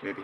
maybe.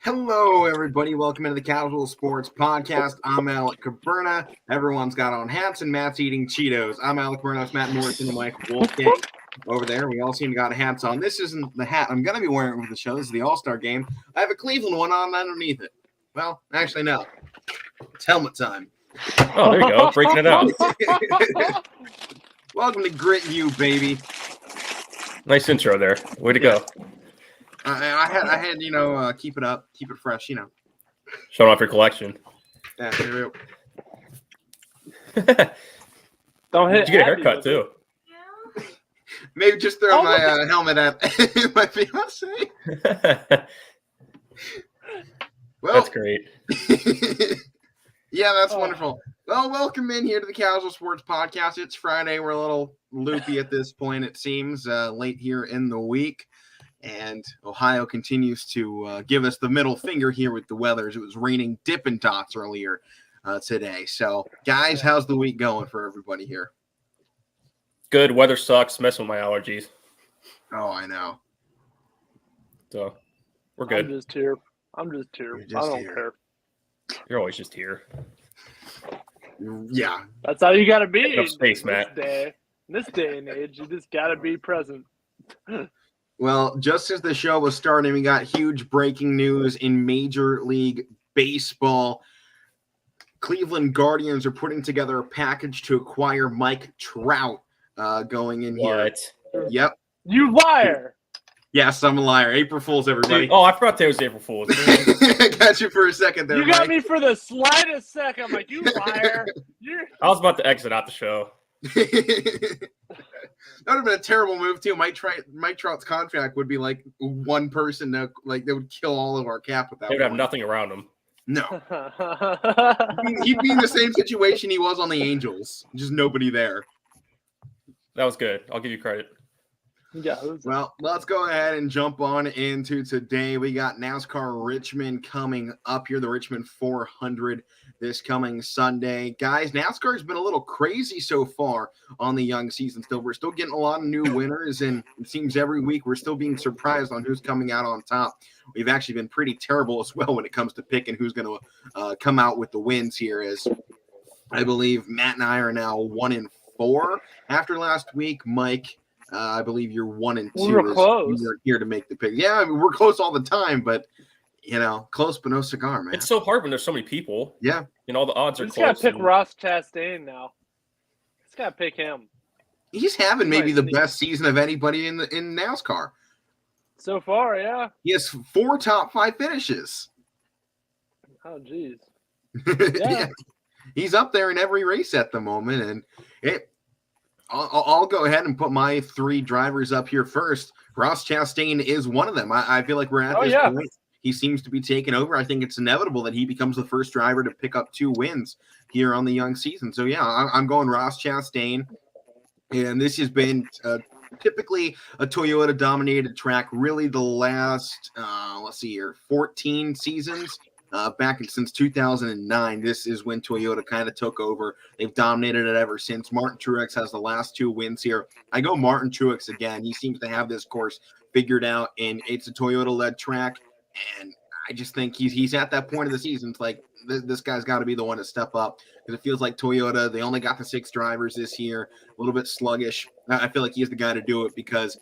Hello, everybody. Welcome into the Casual Sports Podcast. I'm Alek Koberna. Everyone's got on hats, and Matt's eating Cheetos. I'm Alek Koberna. It's Matt Morrison and Mike Wolfgang over there. We all seem to got hats on. This isn't the hat I'm going to be wearing for the show. This is the All-Star game. I have a Cleveland one on underneath it. Well, actually, no. It's helmet time. Oh, there you go. Breaking it out. Welcome to Grit You, baby. Nice intro there. Way to go. I had, keep it up, keep it fresh, Showing off your collection. Yeah, here we go. Don't hit. Did you get a haircut too? Yeah. Maybe just throw my helmet at my fiance. Well, that's great. Yeah, that's wonderful. Well, welcome in here to the Casual Sports Podcast. It's Friday. We're a little loopy at this point, it seems, late here in the week. And Ohio continues to give us the middle finger here with the weather. It was raining Dippin' Dots earlier today. So, guys, how's the week going for everybody here? Good. Weather sucks. Messing with my allergies. Oh, I know. So, we're good. I'm just here. I don't care. You're always just here. Yeah. That's how you got to be. Enough space, Matt. In this day and age, you just got to be present. Well, just as the show was starting, we got huge breaking news in Major League Baseball. Cleveland Guardians are putting together a package to acquire Mike Trout going in here. What? Yep. You liar. Yes, I'm a liar. April Fools, everybody. Oh, I forgot today was April Fool's. I got you for a second there, You got Mike. me for the slightest second. I'm like, you liar. I was about to exit out the show. That would have been a terrible move too. Mike Trout's contract would be like one person that they would kill all of our cap with that. They would have nothing around him. No, he'd be in the same situation he was on the Angels. Just nobody there. That was good. I'll give you credit. Yeah. Well, let's go ahead and jump on into today. We got NASCAR Richmond coming up here, the Richmond 400 this coming Sunday. Guys, NASCAR's been a little crazy so far on the young season still. We're still getting a lot of new winners, and it seems every week we're still being surprised on who's coming out on top. We've actually been pretty terrible as well when it comes to picking who's going to come out with the wins here, as I believe Matt and I are now 1-4 after last week. Mike, I believe you're 1-2. We were close. You're here to make the pick. Yeah, I mean, we're close all the time, but close but no cigar, man. It's so hard when there's so many people. Yeah. All the odds are Just close. got to pick Ross Chastain now. Just got to pick him. He's having maybe the best season of anybody in NASCAR. So far, yeah. He has 4 top 5 finishes. Oh, geez. Yeah. He's up there in every race at the moment, and I'll go ahead and put my 3 drivers up here first. Ross Chastain is one of them. I feel like we're at this point. He seems to be taking over. I think it's inevitable that he becomes the first driver to pick up 2 wins here on the young season. So, yeah, I'm going Ross Chastain. And this has been typically a Toyota-dominated track, really the last, 14 seasons. Since 2009, this is when Toyota kind of took over. They've dominated it ever since. Martin Truex has the last 2 wins here. I go Martin Truex again. He seems to have this course figured out, and it's a Toyota-led track. And I just think he's at that point of the season. It's like this guy's got to be the one to step up, because it feels like Toyota, they only got the 6 drivers this year, a little bit sluggish. I feel like he's the guy to do it, because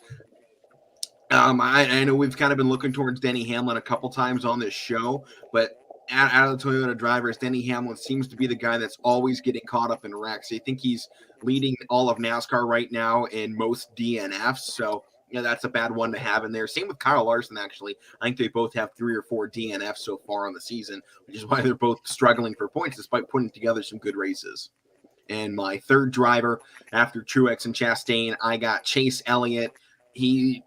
I know we've kind of been looking towards Denny Hamlin a couple times on this show, but out of the Toyota drivers, Denny Hamlin seems to be the guy that's always getting caught up in wrecks. I think he's leading all of NASCAR right now in most DNFs, so that's a bad one to have in there. Same with Kyle Larson, actually. I think they both have 3 or 4 DNFs so far on the season, which is why they're both struggling for points despite putting together some good races. And my third driver after Truex and Chastain, I got Chase Elliott. He's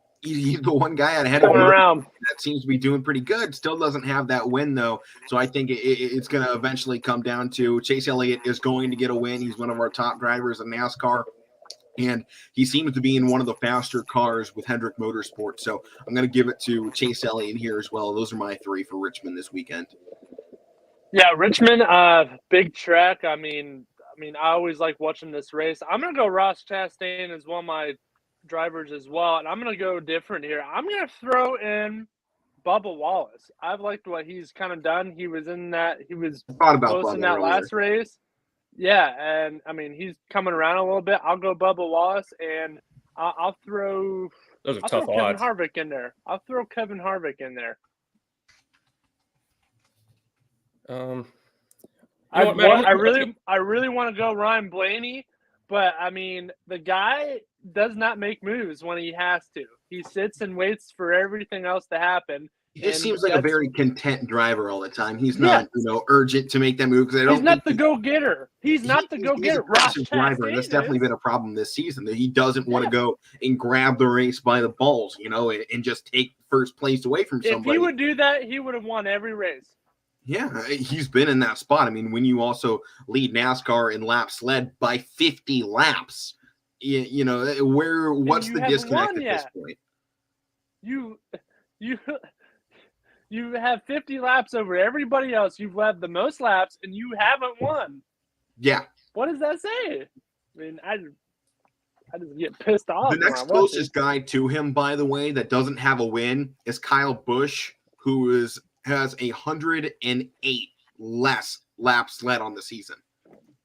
the one guy ahead of Morrison that seems to be doing pretty good. Still doesn't have that win, though. So I think it's going to eventually come down to Chase Elliott is going to get a win. He's one of our top drivers in NASCAR, and he seems to be in one of the faster cars with Hendrick Motorsports. So I'm going to give it to Chase Elliott here as well. Those are my 3 for Richmond this weekend. Yeah, Richmond, big track. I mean, I always like watching this race. I'm going to go Ross Chastain as one of my drivers as well, and I'm going to go different here. I'm going to throw in Bubba Wallace. I've liked what he's kind of done. He was close in that last race. Yeah, and I mean, he's coming around a little bit. I'll go Bubba Wallace, and I'll throw Kevin Harvick in there. I'll throw Kevin Harvick in there. I really want to go Ryan Blaney, but I mean, the guy does not make moves when he has to. He sits and waits for everything else to happen. He just seems like a very content driver all the time. He's not, urgent to make that move, because he's not the go-getter. He's not the go-getter. He's a driver. That's definitely been a problem this season, that he doesn't want to go and grab the race by the balls, and just take first place away from somebody. If he would do that, he would have won every race. Yeah, he's been in that spot. I mean, when you also lead NASCAR in laps led by 50 laps, what's the disconnect at this point? You have 50 laps over everybody else. You've led the most laps, and you haven't won. Yeah. What does that say? I mean, I just get pissed off. The next closest guy to him, by the way, that doesn't have a win is Kyle Busch, who has 108 less laps led on the season.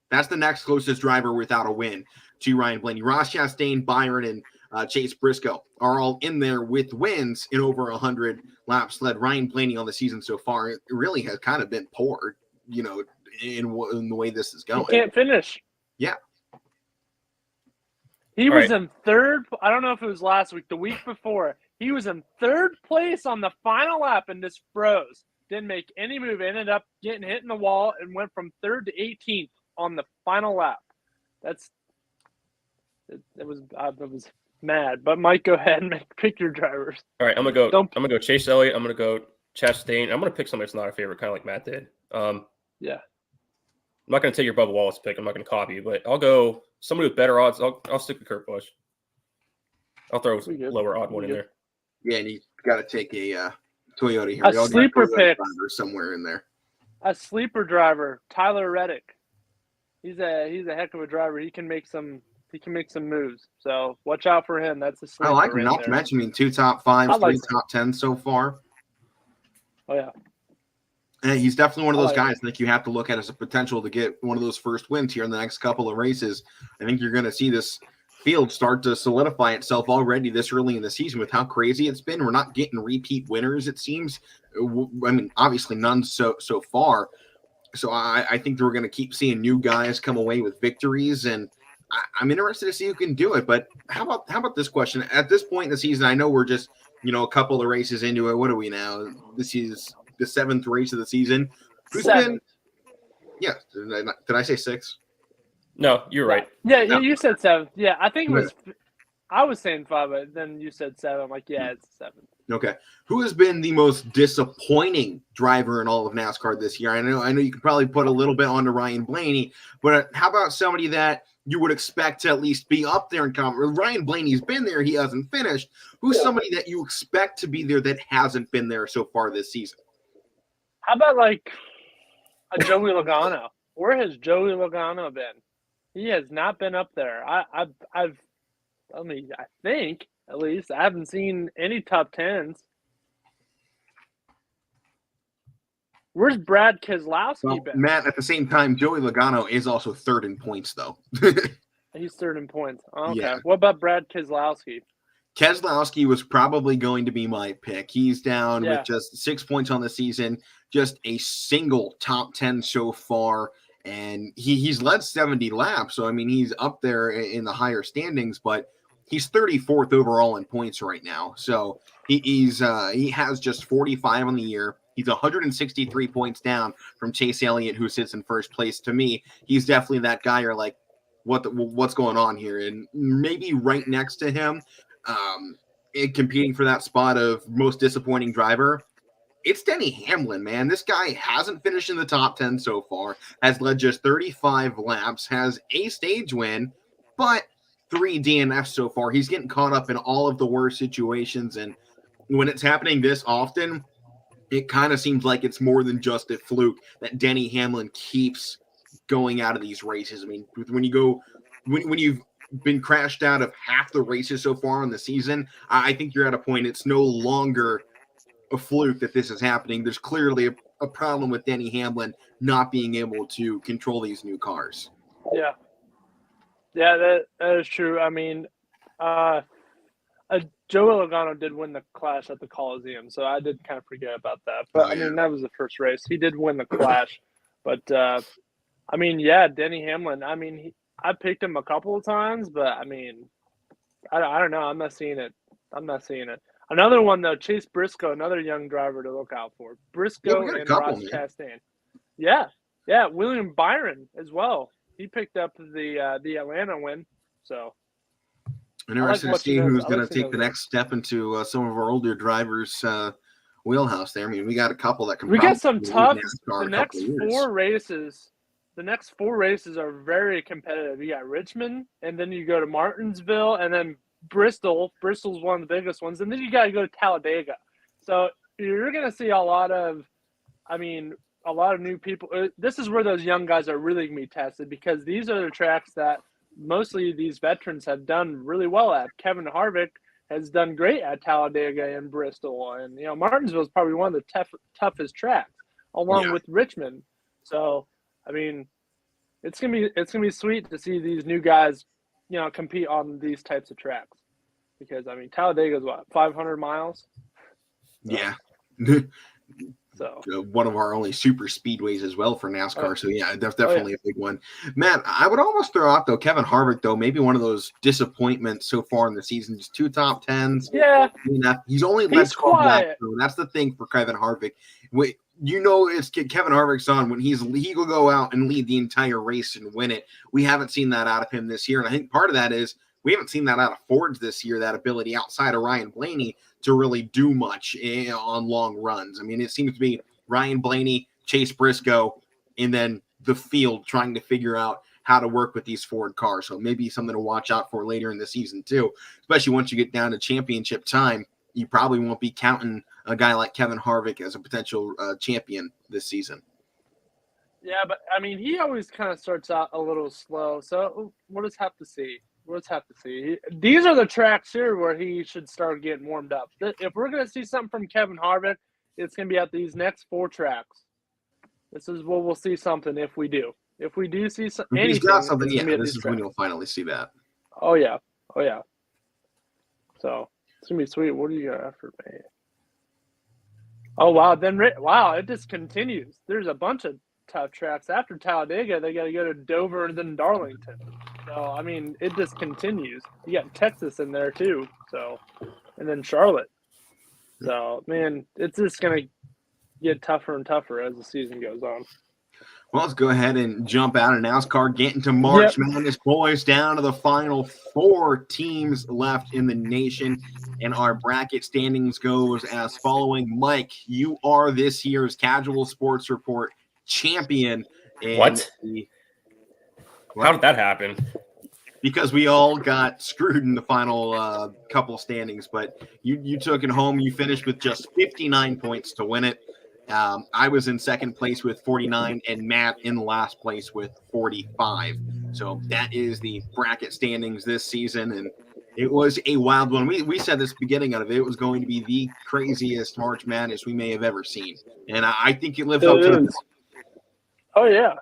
That's the next closest driver without a win to Ryan Blaney. Ross Chastain, Byron, and Chase Briscoe are all in there with wins in over 100 laps led. Ryan Blaney on the season so far, it really has kind of been poor, in the way this is going. He can't finish. Yeah. He was in third. I don't know if it was last week, the week before. He was in third place on the final lap and just froze. Didn't make any move. Ended up getting hit in the wall and went from 3rd to 18th on the final lap. It was mad. But Mike, go ahead and pick your drivers. All right, I'm gonna go Chase Elliott. I'm gonna go Chastain. I'm gonna pick somebody that's not a favorite, kind of like Matt did. Yeah. I'm not gonna take your Bubba Wallace pick. I'm not gonna copy you, but I'll go somebody with better odds. I'll stick with Kurt Busch. I'll throw a lower odd one in there. Yeah, and you got to take a Toyota here. A sleeper pick somewhere in there. A sleeper driver, Tyler Reddick. He's a heck of a driver. He can make some moves. So watch out for him. That's a sleeper. I like him. Not to mention, 2 top 5s, 3 top 10s so far. Oh yeah. And he's definitely one of those guys I think you have to look at as a potential to get one of those first wins here in the next couple of races. I think you're going to see this field start to solidify itself already this early in the season with how crazy it's been. We're not getting repeat winners, it seems. I mean, obviously none so far. So I think that we're going to keep seeing new guys come away with victories, and I'm interested to see who can do it. But how about this question? At this point in the season, I know we're just a couple of races into it. What are we now? This is the 7th race of the season. Who's been? Yeah, did I say 6? No, you're right. Yeah, you said 7. Yeah, I think it was. I was saying 5, but then you said 7. I'm like, yeah, it's 7. Okay. Who has been the most disappointing driver in all of NASCAR this year? I know you could probably put a little bit onto Ryan Blaney, but how about somebody that you would expect to at least be up there in conference? Ryan Blaney's been there. He hasn't finished. Who's somebody that you expect to be there that hasn't been there so far this season? How about like a Joey Logano? Where has Joey Logano been? He has not been up there. I think at least I haven't seen any top 10s. Where's Brad Keselowski Well, been? Matt, at the same time, Joey Logano is also third in points, though. He's third in points. Okay. Yeah. What about Brad Keselowski? Keselowski was probably going to be my pick. He's down Yeah. with just 6 points on the season, just a single top 10 so far, and he's led 70 laps. So, I mean, he's up there in the higher standings, but he's 34th overall in points right now. So he has just 45 on the year. He's 163 points down from Chase Elliott, who sits in first place. To me, he's definitely that guy. You're like, what's going on here? And maybe right next to him, competing for that spot of most disappointing driver, it's Denny Hamlin, man. This guy hasn't finished in the top 10 so far, has led just 35 laps, has a stage win, but 3 DNFs so far. He's getting caught up in all of the worst situations, and when it's happening this often, it kind of seems like it's more than just a fluke that Denny Hamlin keeps going out of these races. I mean, when you've been crashed out of half the races so far in the season, I think you're at a point it's no longer a fluke that this is happening. There's clearly a problem with Denny Hamlin not being able to control these new cars. Yeah. Yeah, that is true. I mean, Joey Logano did win the Clash at the Coliseum, so I did kind of forget about that. But, I mean, that was the first race. He did win the Clash. But, I mean, yeah, Denny Hamlin, I mean, I picked him a couple of times, but, I mean, I don't know. I'm not seeing it. Another one, though, Chase Briscoe, another young driver to look out for. Briscoe and Ross Chastain. Yeah. Yeah, William Byron as well. He picked up the Atlanta win, so. Interesting to see who's going to take the next step into some of our older drivers' wheelhouse there. I mean, we got a couple that can. We got some tough. The next 4 races. The next 4 races are very competitive. You got Richmond, and then you go to Martinsville, and then Bristol. Bristol's one of the biggest ones, and then you got to go to Talladega. So you're going to see a lot of new people. This is where those young guys are really going to be tested, because these are the tracks that mostly these veterans have done really well at. Kevin Harvick has done great at Talladega and Bristol, and Martinsville is probably one of the toughest tracks, along with Richmond. So, I mean, it's gonna be sweet to see these new guys, compete on these types of tracks, because I mean Talladega is 500 miles. Yeah. So one of our only super speedways as well for NASCAR. So yeah, that's definitely a big one. Matt, I would almost throw out though Kevin Harvick, though, maybe one of those disappointments so far in the season. Just 2 top 10s. Yeah, he's only led 12 laps. So that's the thing for Kevin Harvick. It's Kevin Harvick's on when he will go out and lead the entire race and win it. We haven't seen that out of him this year, and I think part of that is we haven't seen that out of Fords this year, that ability outside of Ryan Blaney to really do much on long runs. I mean, it seems to be Ryan Blaney, Chase Briscoe, and then the field trying to figure out how to work with these Ford cars. So maybe something to watch out for later in the season too, especially once you get down to championship time. You probably won't be counting a guy like Kevin Harvick as a potential champion this season. Yeah, but I mean, he always kind of starts out a little slow. So we'll just have to see. These are the tracks here where he should start getting warmed up. If we're going to see something from Kevin Harvick, it's going to be at these next 4 tracks. This is where we'll see something if we do. If we do see something, he's got something. Yeah, this is when you'll finally see that. Oh yeah. So it's gonna be sweet. What do you got after me? Oh wow! It just continues. There's a bunch of tough tracks after Talladega. They got to go to Dover and then Darlington. So I mean, it just continues. You got Texas in there too. So, and then Charlotte. So man, it's just gonna get tougher and tougher as the season goes on. Well, let's go ahead and jump out of NASCAR, get into March Madness, boys, down to the final 4 teams left in the nation. And our bracket standings goes as following. Mike, you are this year's Casual Sports Report champion. What? How did that happen? Because we all got screwed in the final couple standings, but you took it home. You finished with just 59 points to win it. I was in second place with 49, and Matt in last place with 45. So that is the bracket standings this season. And It was a wild one. We said this beginning of it. It was going to be the craziest March Madness we may have ever seen. And I think it lived up to the. Oh, yeah.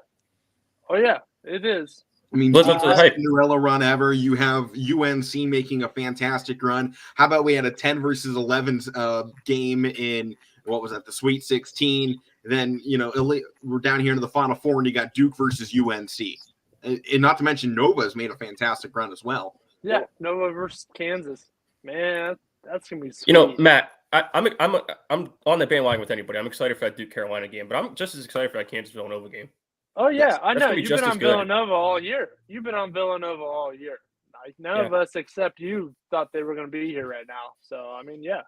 Oh, yeah. It is. I mean, lives up to the hype. Cinderella run ever. You have UNC making a fantastic run. How about we had a 10 versus 11 game in, what was that, the Sweet 16? Then, we're down here into the Final Four, and you got Duke versus UNC. And not to mention Nova's made a fantastic run as well. Yeah, Nova versus Kansas. Man, that's going to be sweet. Matt, I'm on the bandwagon with anybody. I'm excited for that Duke Carolina game, but I'm just as excited for that Kansas Villanova game. Oh, yeah, I know. You've been on Villanova all year. You've been on Villanova all year. Like, none of us except you thought they were going to be here right now. So, I mean, yeah.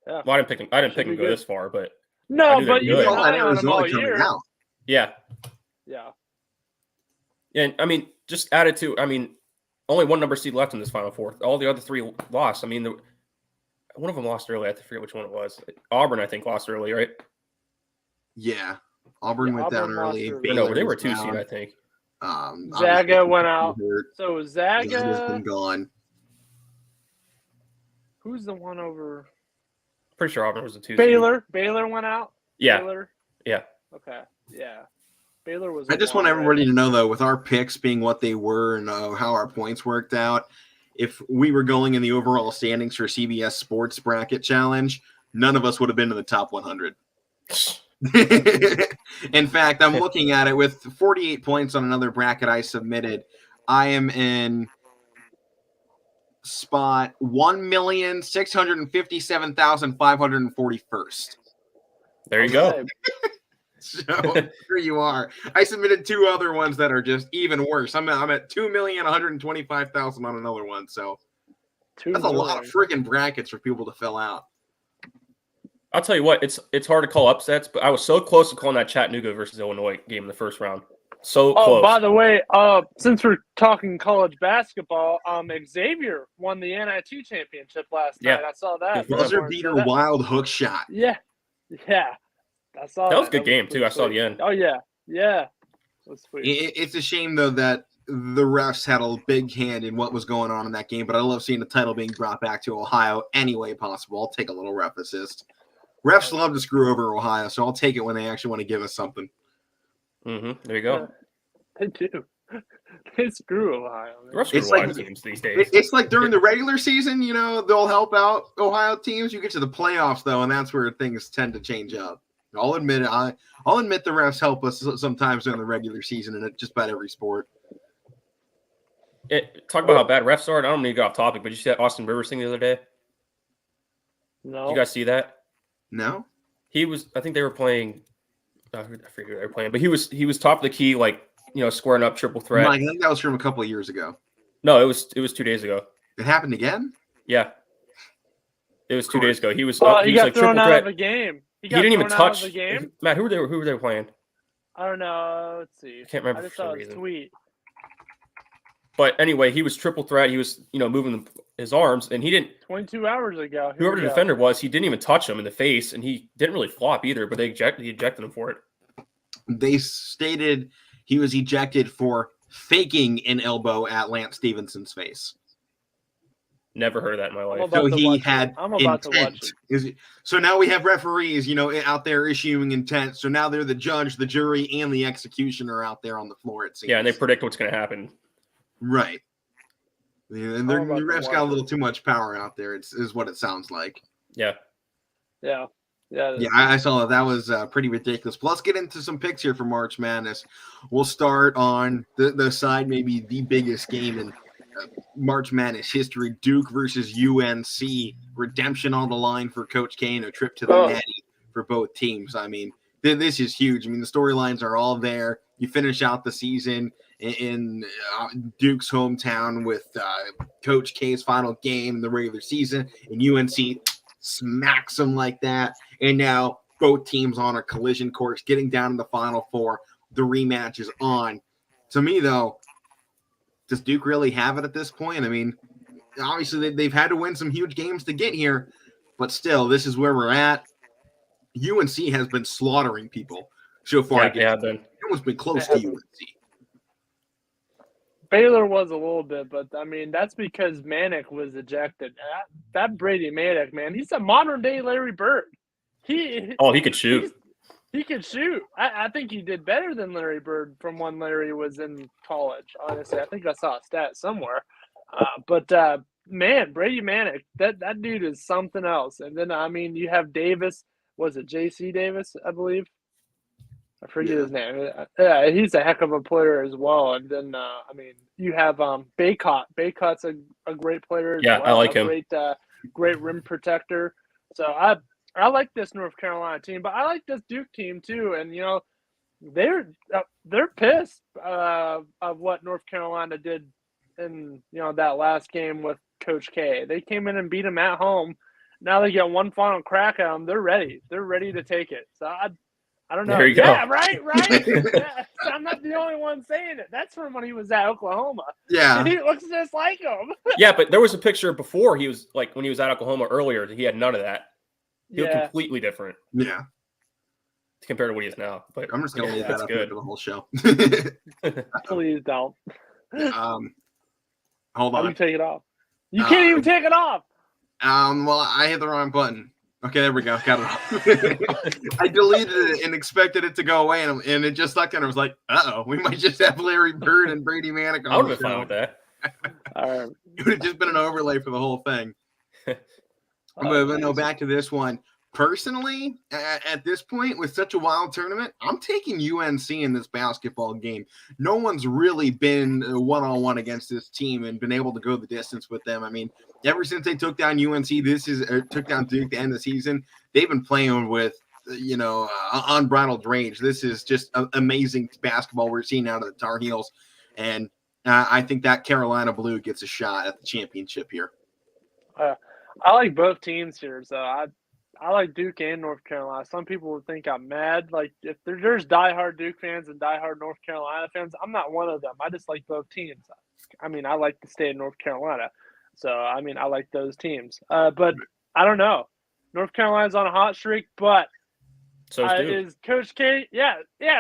Well, I didn't pick them to go this far, but no, but you've been on them all year. Out. Yeah. Yeah. And I mean, just added to, only one number seed left in this Final Four. All the other three lost. I mean, one of them lost early. I forget which one it was. Auburn, I think, lost early, right? Yeah. Auburn went down early. No, they were 2 seed, I think. Zaga went out. So Zaga's been gone. Who's the one over? Pretty sure Auburn was a 2 seed. Baylor went out? Yeah. Baylor? Yeah. Okay. Yeah. Baylor was. I just want everybody to know, though, with our picks being what they were and how our points worked out, if we were going in the overall standings for CBS Sports Bracket Challenge, none of us would have been in the top 100. In fact, I'm looking at it with 48 points on another bracket I submitted. I am in spot 1,657,541st. There you go. So here you are. I submitted 2 other ones that are just even worse. I'm at 2,125,000 on another one. So that's a lot of freaking brackets for people to fill out. I'll tell you what, it's hard to call upsets, but I was so close to calling that Chattanooga versus Illinois game in the first round. So close. Oh, by the way, since we're talking college basketball, Xavier won the NIT championship last night. I saw that. Buzzer beater wild hook shot. Yeah. I saw that was a good game too. I saw the end. Oh yeah. That was sweet. It's a shame though that the refs had a big hand in what was going on in that game, but I love seeing the title being brought back to Ohio any way possible. I'll take a little ref assist. Refs love to screw over Ohio, so I'll take it when they actually want to give us something. Mm-hmm. There you go. They do. They screw Ohio. It's like teams these days. It's like during the regular season, they'll help out Ohio teams. You get to the playoffs though, and that's where things tend to change up. I'll admit it. I'll admit the refs help us sometimes during the regular season in just about every sport. Talk about how bad refs are. I don't need to go off topic, but you see that Austin Rivers thing the other day? No. Did you guys see that? No. He was. I think they were playing. I forget who they were playing, but he was top of the key, squaring up triple threat. Mike, I think that was from a couple of years ago. No, it was 2 days ago. It happened again? Yeah. It was 2 days ago. He was. He got thrown out of the game. He didn't even touch the game. Matt, who were they playing? I don't know. Let's see. I can't remember. I just saw his tweet. But anyway, he was triple threat. He was, moving his arms, and he didn't. 22 hours ago. Whoever the defender was, he didn't even touch him in the face, and he didn't really flop either. But he ejected him for it. They stated he was ejected for faking an elbow at Lance Stevenson's face. Never heard of that in my life. So he had intent. So now we have referees, out there issuing intent. So now they're the judge, the jury, and the executioner out there on the floor. It seems. Yeah, and they predict what's going to happen. Right. And the refs got a little too much power out there. Is what it sounds like. Yeah. I saw that. That was pretty ridiculous. But let's get into some picks here for March Madness. We'll start on the side, maybe the biggest game in March Madness history, Duke versus UNC. Redemption on the line for Coach K, a trip to the Natty for both teams. I mean, this is huge. I mean, the storylines are all there. You finish out the season in Duke's hometown with Coach K's final game in the regular season, and UNC smacks them like that. And now both teams on a collision course, getting down in the Final Four. The rematch is on. To me, though, does Duke really have it at this point? I mean, obviously they've had to win some huge games to get here, but still, this is where we're at. UNC has been slaughtering people so far. Yeah, no one's been close to UNC. Baylor was a little bit, but I mean that's because Manick was ejected. That Brady Manick, man, he's a modern day Larry Bird. He could shoot. He could shoot. I think he did better than Larry Bird from when Larry was in college. Honestly, I think I saw a stat somewhere. Man, Brady Manick, that dude is something else. And then I mean, you have Davis. Was it J.C. Davis? I believe. I forget his name. Yeah, he's a heck of a player as well. And then I mean, you have Baycott. Baycott's a great player as well. I like him. Great rim protector. So I like this North Carolina team, but I like this Duke team too. And you know, they're pissed of what North Carolina did in that last game with Coach K. They came in and beat them at home. Now they get one final crack at them. They're ready. They're ready to take it. So I don't know. There you go. Yeah, right. Yeah, I'm not the only one saying it. That's from when he was at Oklahoma. Yeah, He looks just like him. Yeah, but there was a picture before he was like when he was at Oklahoma earlier. He had none of that. He looked completely different. Yeah, compared to what he is now. But I'm just gonna leave that up good for the whole show. Please don't. Hold on. You take it off. You can't even take it off. Well, I hit the wrong button. Okay, there we go. Got it off. I deleted it and expected it to go away, and it just stuck there. And I was like, we might just have Larry Bird and Brady Manick on. I would have been fine with that. It would have just been an overlay for the whole thing. But no, back to this one. Personally, at this point, with such a wild tournament, I'm taking UNC in this basketball game. No one's really been one-on-one against this team and been able to go the distance with them. I mean, ever since they took down UNC, took down Duke the end of the season, they've been playing with, unbridled rage. This is just amazing basketball we're seeing out of the Tar Heels. And I think that Carolina Blue gets a shot at the championship here. I like both teams here, so I like Duke and North Carolina. Some people would think I'm mad. Like, if there's diehard Duke fans and diehard North Carolina fans, I'm not one of them. I just like both teams. I mean, I like the state of North Carolina. So, I mean, I like those teams. But I don't know. North Carolina's on a hot streak, but so is Coach K – yeah,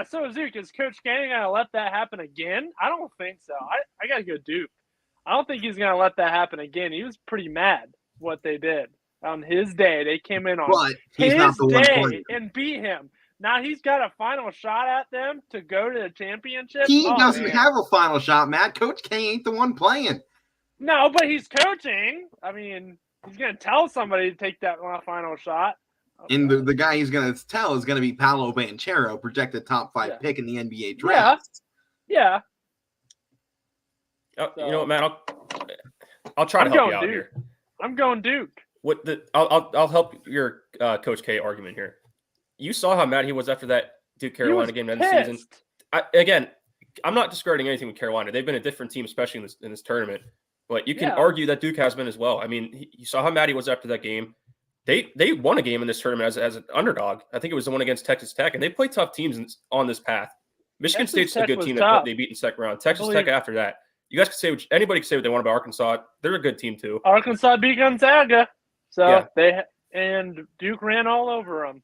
so is Duke. Is Coach K going to let that happen again? I don't think so. I got to go Duke. I don't think he's going to let that happen again. He was pretty mad what they did. On his day, they came in on his day and beat him. Now he's got a final shot at them to go to the championship. He doesn't have a final shot, Matt. Coach K ain't the one playing. No, but he's coaching. I mean, he's going to tell somebody to take that final shot. Okay. And the guy he's going to tell is going to be Paolo Banchero, projected top 5 pick in the NBA draft. Yeah. You know what, Matt? I'll try to help you out here. I'm going Duke. I'll help your Coach K argument here. You saw how mad he was after that Duke Carolina game in the season. I'm not discarding anything with Carolina. They've been a different team, especially in this tournament. But you can argue that Duke has been as well. I mean, you saw how mad he was after that game. They won a game in this tournament as an underdog. I think it was the one against Texas Tech, and they play tough teams on this path. Michigan State's a good team that they beat in the second round. Texas Tech after that. You guys can say anybody can say what they want about Arkansas. They're a good team too. Arkansas beat Gonzaga. So Duke ran all over them.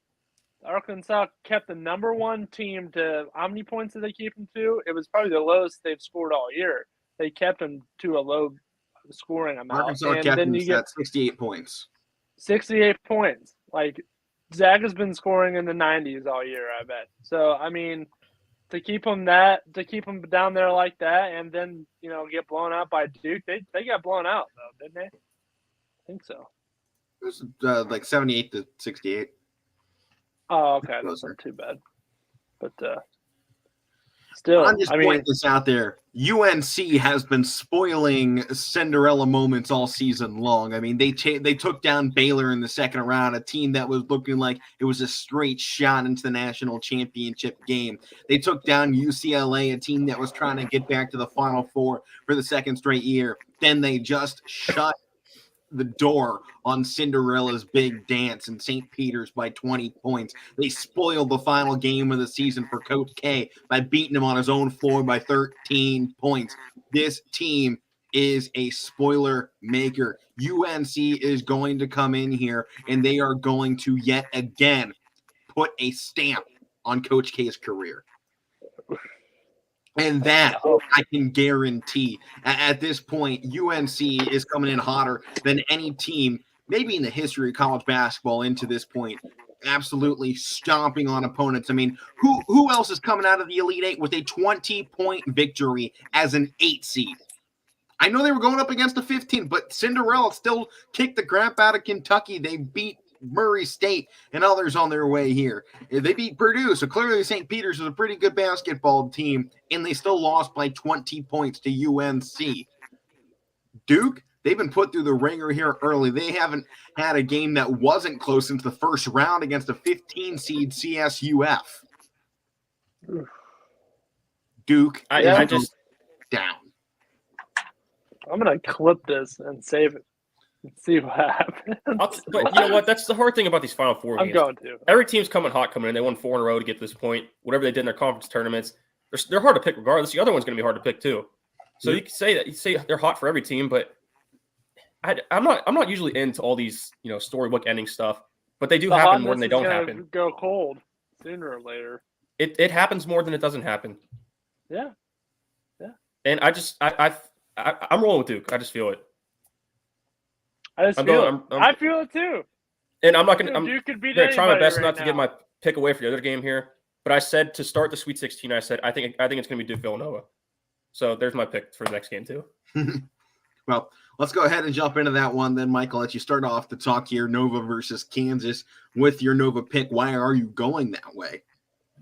Arkansas kept the number one team to how many points did they keep them to? It was probably the lowest they've scored all year. They kept them to a low scoring amount. Arkansas kept them at 68 points. 68 points. Like Zaga's been scoring in the 90s all year, I bet. So I mean, to keep them down there like that, and then get blown out by Duke, they got blown out though, didn't they? I think so. It was like 78 to 68. Oh, okay. That's not too bad. But still, I'm just pointing this out there. UNC has been spoiling Cinderella moments all season long. I mean, they took down Baylor in the second round, a team that was looking like it was a straight shot into the national championship game. They took down UCLA, a team that was trying to get back to the Final Four for the second straight year. Then they just shut the door on Cinderella's big dance in St. Peter's by 20 points. They spoiled the final game of the season for Coach K by beating him on his own floor by 13 points. This team is a spoiler maker. UNC is going to come in here and they are going to yet again put a stamp on Coach K's career. And that I can guarantee at this point, UNC is coming in hotter than any team, maybe in the history of college basketball into this point. Absolutely stomping on opponents. I mean, who else is coming out of the Elite Eight with a 20-point victory as an 8 seed? I know they were going up against a 15, but Cinderella still kicked the crap out of Kentucky. They beat Murray State and others on their way here. They beat Purdue, so clearly St. Peter's is a pretty good basketball team, and they still lost by 20 points to UNC. Duke, they've been put through the ringer here early. They haven't had a game that wasn't close since the first round against a 15-seed CSUF. Duke, I just down. I'm going to clip this and save it. See what happens. But you know what? That's the hard thing about these Final Four games. I'm going to. Every team's coming in. They won 4 in a row to get to this point. Whatever they did in their conference tournaments, they're hard to pick regardless. The other one's going to be hard to pick too. So you can say that. You say they're hot for every team, but I'm not usually into all these storybook ending stuff. But they do happen more than they don't happen. Go cold sooner or later. It happens more than it doesn't happen. Yeah. And I'm rolling with Duke. I just feel it. I feel it too. And I'm not going to. I'm Duke could beat going to try my best right not now. to give my pick away for the other game here. But I said to start the Sweet 16. I said I think it's going to be Duke Villanova. So there's my pick for the next game too. Well, let's go ahead and jump into that one then, Michael. Let you start off the talk here. Nova versus Kansas with your Nova pick. Why are you going that way?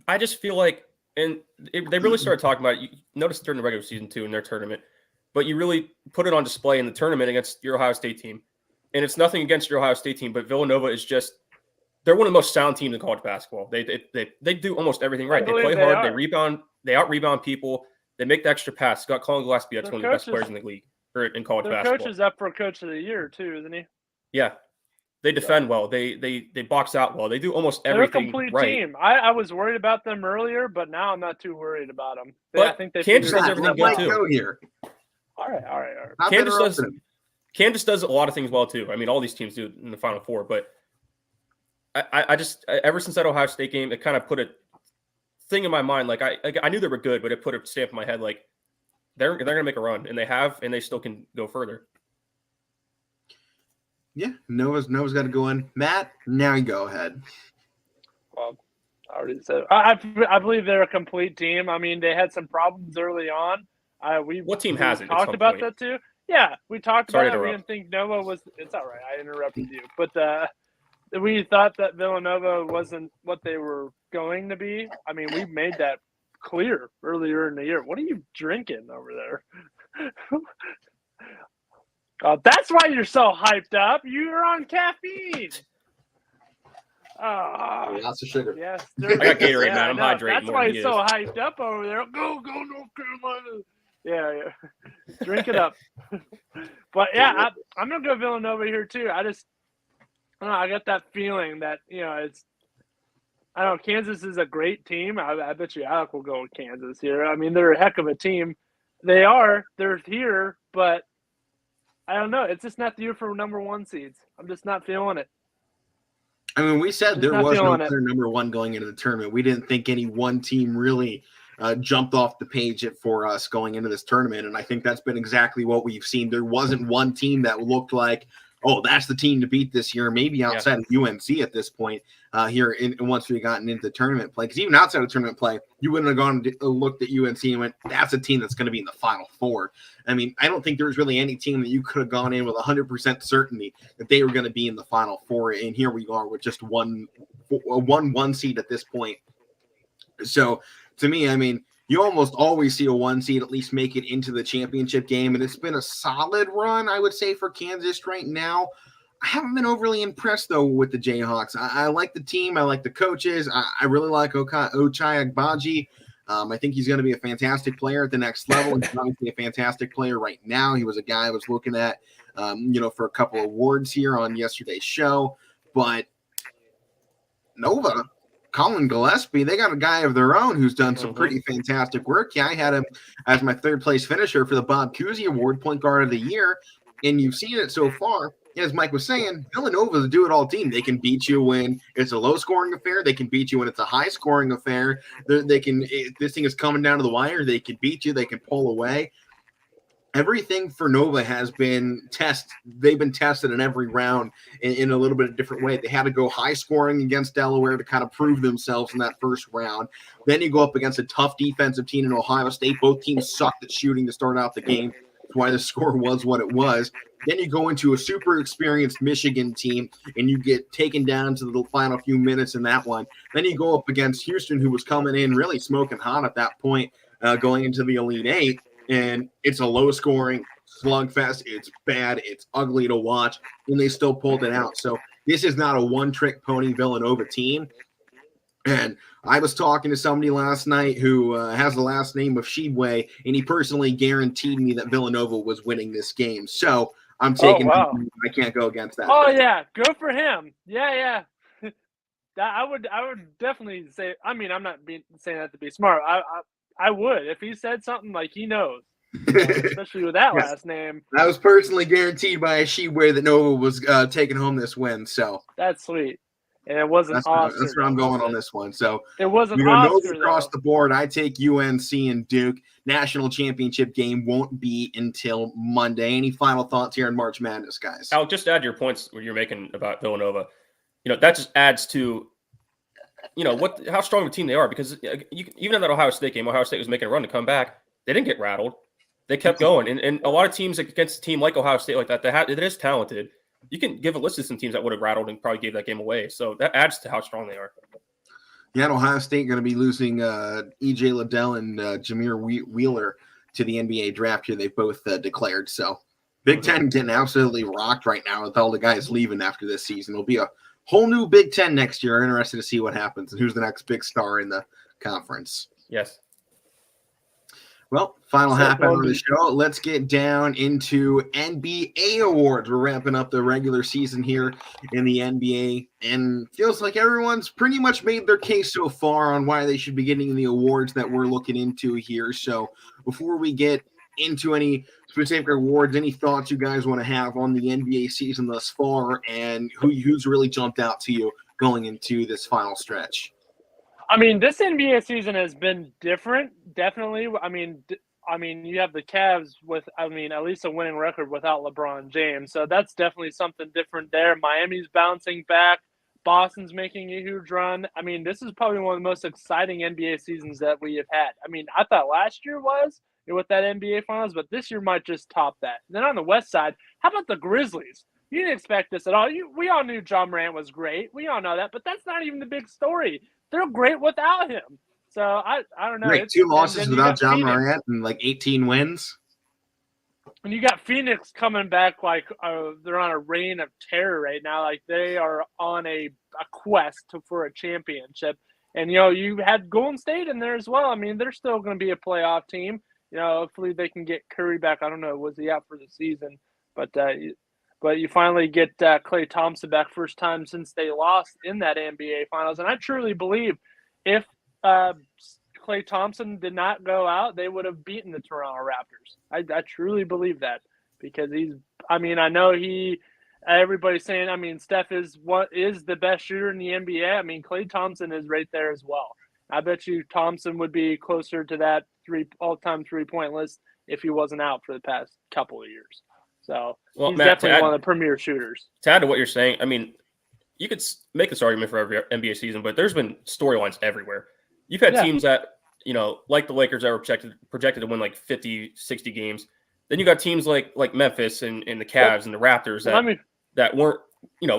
I just feel like, and they really started talking about it. You noticed during the regular season too in their tournament, but you really put it on display in the tournament against your Ohio State team. And it's nothing against your Ohio State team, but Villanova is they're one of the most sound teams in college basketball. They do almost everything right. They play hard, they rebound, they out-rebound people, they make the extra pass. Scott Colin-Gillespie, that's one of the best players in the league, or in college basketball. Their coach is up for Coach of the Year too, isn't he? Yeah. They defend well. They box out well. They do almost everything right. They're a complete team. I was worried about them earlier, but now I'm not too worried about them. I think Kansas does everything good too. Here. All right. Kansas does a lot of things well too. I mean, all these teams do in the Final Four, but I just ever since that Ohio State game, it kind of put a thing in my mind. Like I knew they were good, but it put a stamp in my head. Like they're gonna make a run, and they have, and they still can go further. Yeah, Nova's got to go in. Matt, now you go ahead. Well, I already said I believe they're a complete team. I mean, they had some problems early on. What team hasn't? Talked about that too. Yeah, we talked about it. We didn't think Nova was. It's all right. I interrupted you, but we thought that Villanova wasn't what they were going to be. I mean, we made that clear earlier in the year. What are you drinking over there? That's why you're so hyped up. You're on caffeine. Lots of sugar. Yes, I got Gatorade, man. I'm hydrating. That's why he's so hyped up over there. Go, North Carolina. Yeah. Drink it up. But yeah, I'm gonna go Villanova here too. I don't know, I got that feeling that it's. I don't know. Kansas is a great team. I bet you Alek will go with Kansas here. I mean, they're a heck of a team. They're here, but I don't know. It's just not the year for number 1 seeds. I'm just not feeling it. I mean, we said there was no clear number 1 going into the tournament. We didn't think any one team really jumped off the page for us going into this tournament, and I think that's been exactly what we've seen. There wasn't one team that looked like, oh, that's the team to beat this year, maybe outside of UNC at this point here once we've gotten into tournament play. Because even outside of tournament play, you wouldn't have gone and looked at UNC and went, that's a team that's going to be in the Final Four. I mean, I don't think there was really any team that you could have gone in with 100% certainty that they were going to be in the Final Four. And here we are with just one seed at this point. So to me, I mean, you almost always see a 1 seed at least make it into the championship game. And it's been a solid run, I would say, for Kansas right now. I haven't been overly impressed, though, with the Jayhawks. I like the team. I like the coaches. I really like Ochai Agbaji. I think he's going to be a fantastic player at the next level. He's obviously a fantastic player right now. He was a guy I was looking at, for a couple of awards here on yesterday's show. But Nova, Colin Gillespie, they got a guy of their own who's done some pretty fantastic work. Yeah, I had him as my third place finisher for the Bob Cousy Award, Point Guard of the Year. and you've seen it so far. As Mike was saying, Villanova's a do-it-all team. They can beat you when it's a low-scoring affair. They can beat you when it's a high-scoring affair. If this thing is coming down to the wire, they can beat you. They can pull away. Everything for Nova has been tested. They've been tested in every round in a little bit of a different way. They had to go high-scoring against Delaware to kind of prove themselves in that first round. Then you go up against a tough defensive team in Ohio State. Both teams sucked at shooting to start out the game. That's why the score was what it was. Then you go into a super experienced Michigan team, and you get taken down to the final few minutes in that one. Then you go up against Houston, who was coming in really smoking hot at that point, going into the Elite Eight, and it's a low-scoring slugfest. It's bad. It's ugly to watch, and they still pulled it out. So this is not a one-trick pony Villanova team. And I was talking to somebody last night who has the last name of Shibwe, and he personally guaranteed me that Villanova was winning this game. So I'm taking. wow. I can't go against that. Oh yeah, go for him. Yeah. I would definitely say. I mean, I'm not saying that to be smart. I would if he said something like he knows, especially with that last name. I was personally guaranteed by a Shibwe that Nova was taking home this win. So that's sweet. And it wasn't Oscar. That's where I'm going on this one. So it wasn't we go Oscar across the board. I take UNC and Duke. National championship game won't be until Monday. Any final thoughts here in March Madness, guys? I'll just add your points what you're making about Villanova. That just adds to, how strong of a team they are, because even in that Ohio State game, Ohio State was making a run to come back. They didn't get rattled. They kept going. And a lot of teams against a team like Ohio State like that, it is talented. You can give a list of some teams that would have rattled and probably gave that game away. So that adds to how strong they are. Yeah, and Ohio State going to be losing E.J. Liddell and Jameer Wheeler to the NBA draft here. They've both declared. So Big Ten getting absolutely rocked right now with all the guys leaving after this season. It'll be a whole new Big Ten next year. Interested to see what happens and who's the next big star in the conference. Yes. Well, final half hour of the show. Let's get down into NBA awards. We're wrapping up the regular season here in the NBA, and feels like everyone's pretty much made their case so far on why they should be getting the awards that we're looking into here. So before we get into any specific awards, any thoughts you guys want to have on the NBA season thus far, and who's really jumped out to you going into this final stretch? I mean, this NBA season has been different, definitely. I mean, you have the Cavs with, at least a winning record without LeBron James. So that's definitely something different there. Miami's bouncing back. Boston's making a huge run. I mean, this is probably one of the most exciting NBA seasons that we have had. I mean, I thought last year was with that NBA Finals, but this year might just top that. And then on the West side, how about the Grizzlies? You didn't expect this at all. We all knew Ja Morant was great. We all know that, but that's not even the big story. They're great without him. So I don't know. Right, 2 losses without Ja Morant and like 18 wins. And you got Phoenix coming back like they're on a reign of terror right now. Like they are on a quest for a championship. And, you had Golden State in there as well. I mean, they're still going to be a playoff team. Hopefully they can get Curry back. I don't know. Was he out for the season? But you finally get Klay Thompson back, first time since they lost in that NBA Finals. And I truly believe if Klay Thompson did not go out, they would have beaten the Toronto Raptors. I truly believe that because I know everybody's saying, Steph is the best shooter in the NBA. I mean, Klay Thompson is right there as well. I bet you Thompson would be closer to that all-time three-point list if he wasn't out for the past couple of years. So he's Matt, definitely one of the premier shooters. To add to what you're saying, I mean, you could make this argument for every NBA season, but there's been storylines everywhere. You've had teams that, like the Lakers that were projected to win like 50, 60 games. Then you got teams like Memphis and the Cavs and the Raptors that weren't,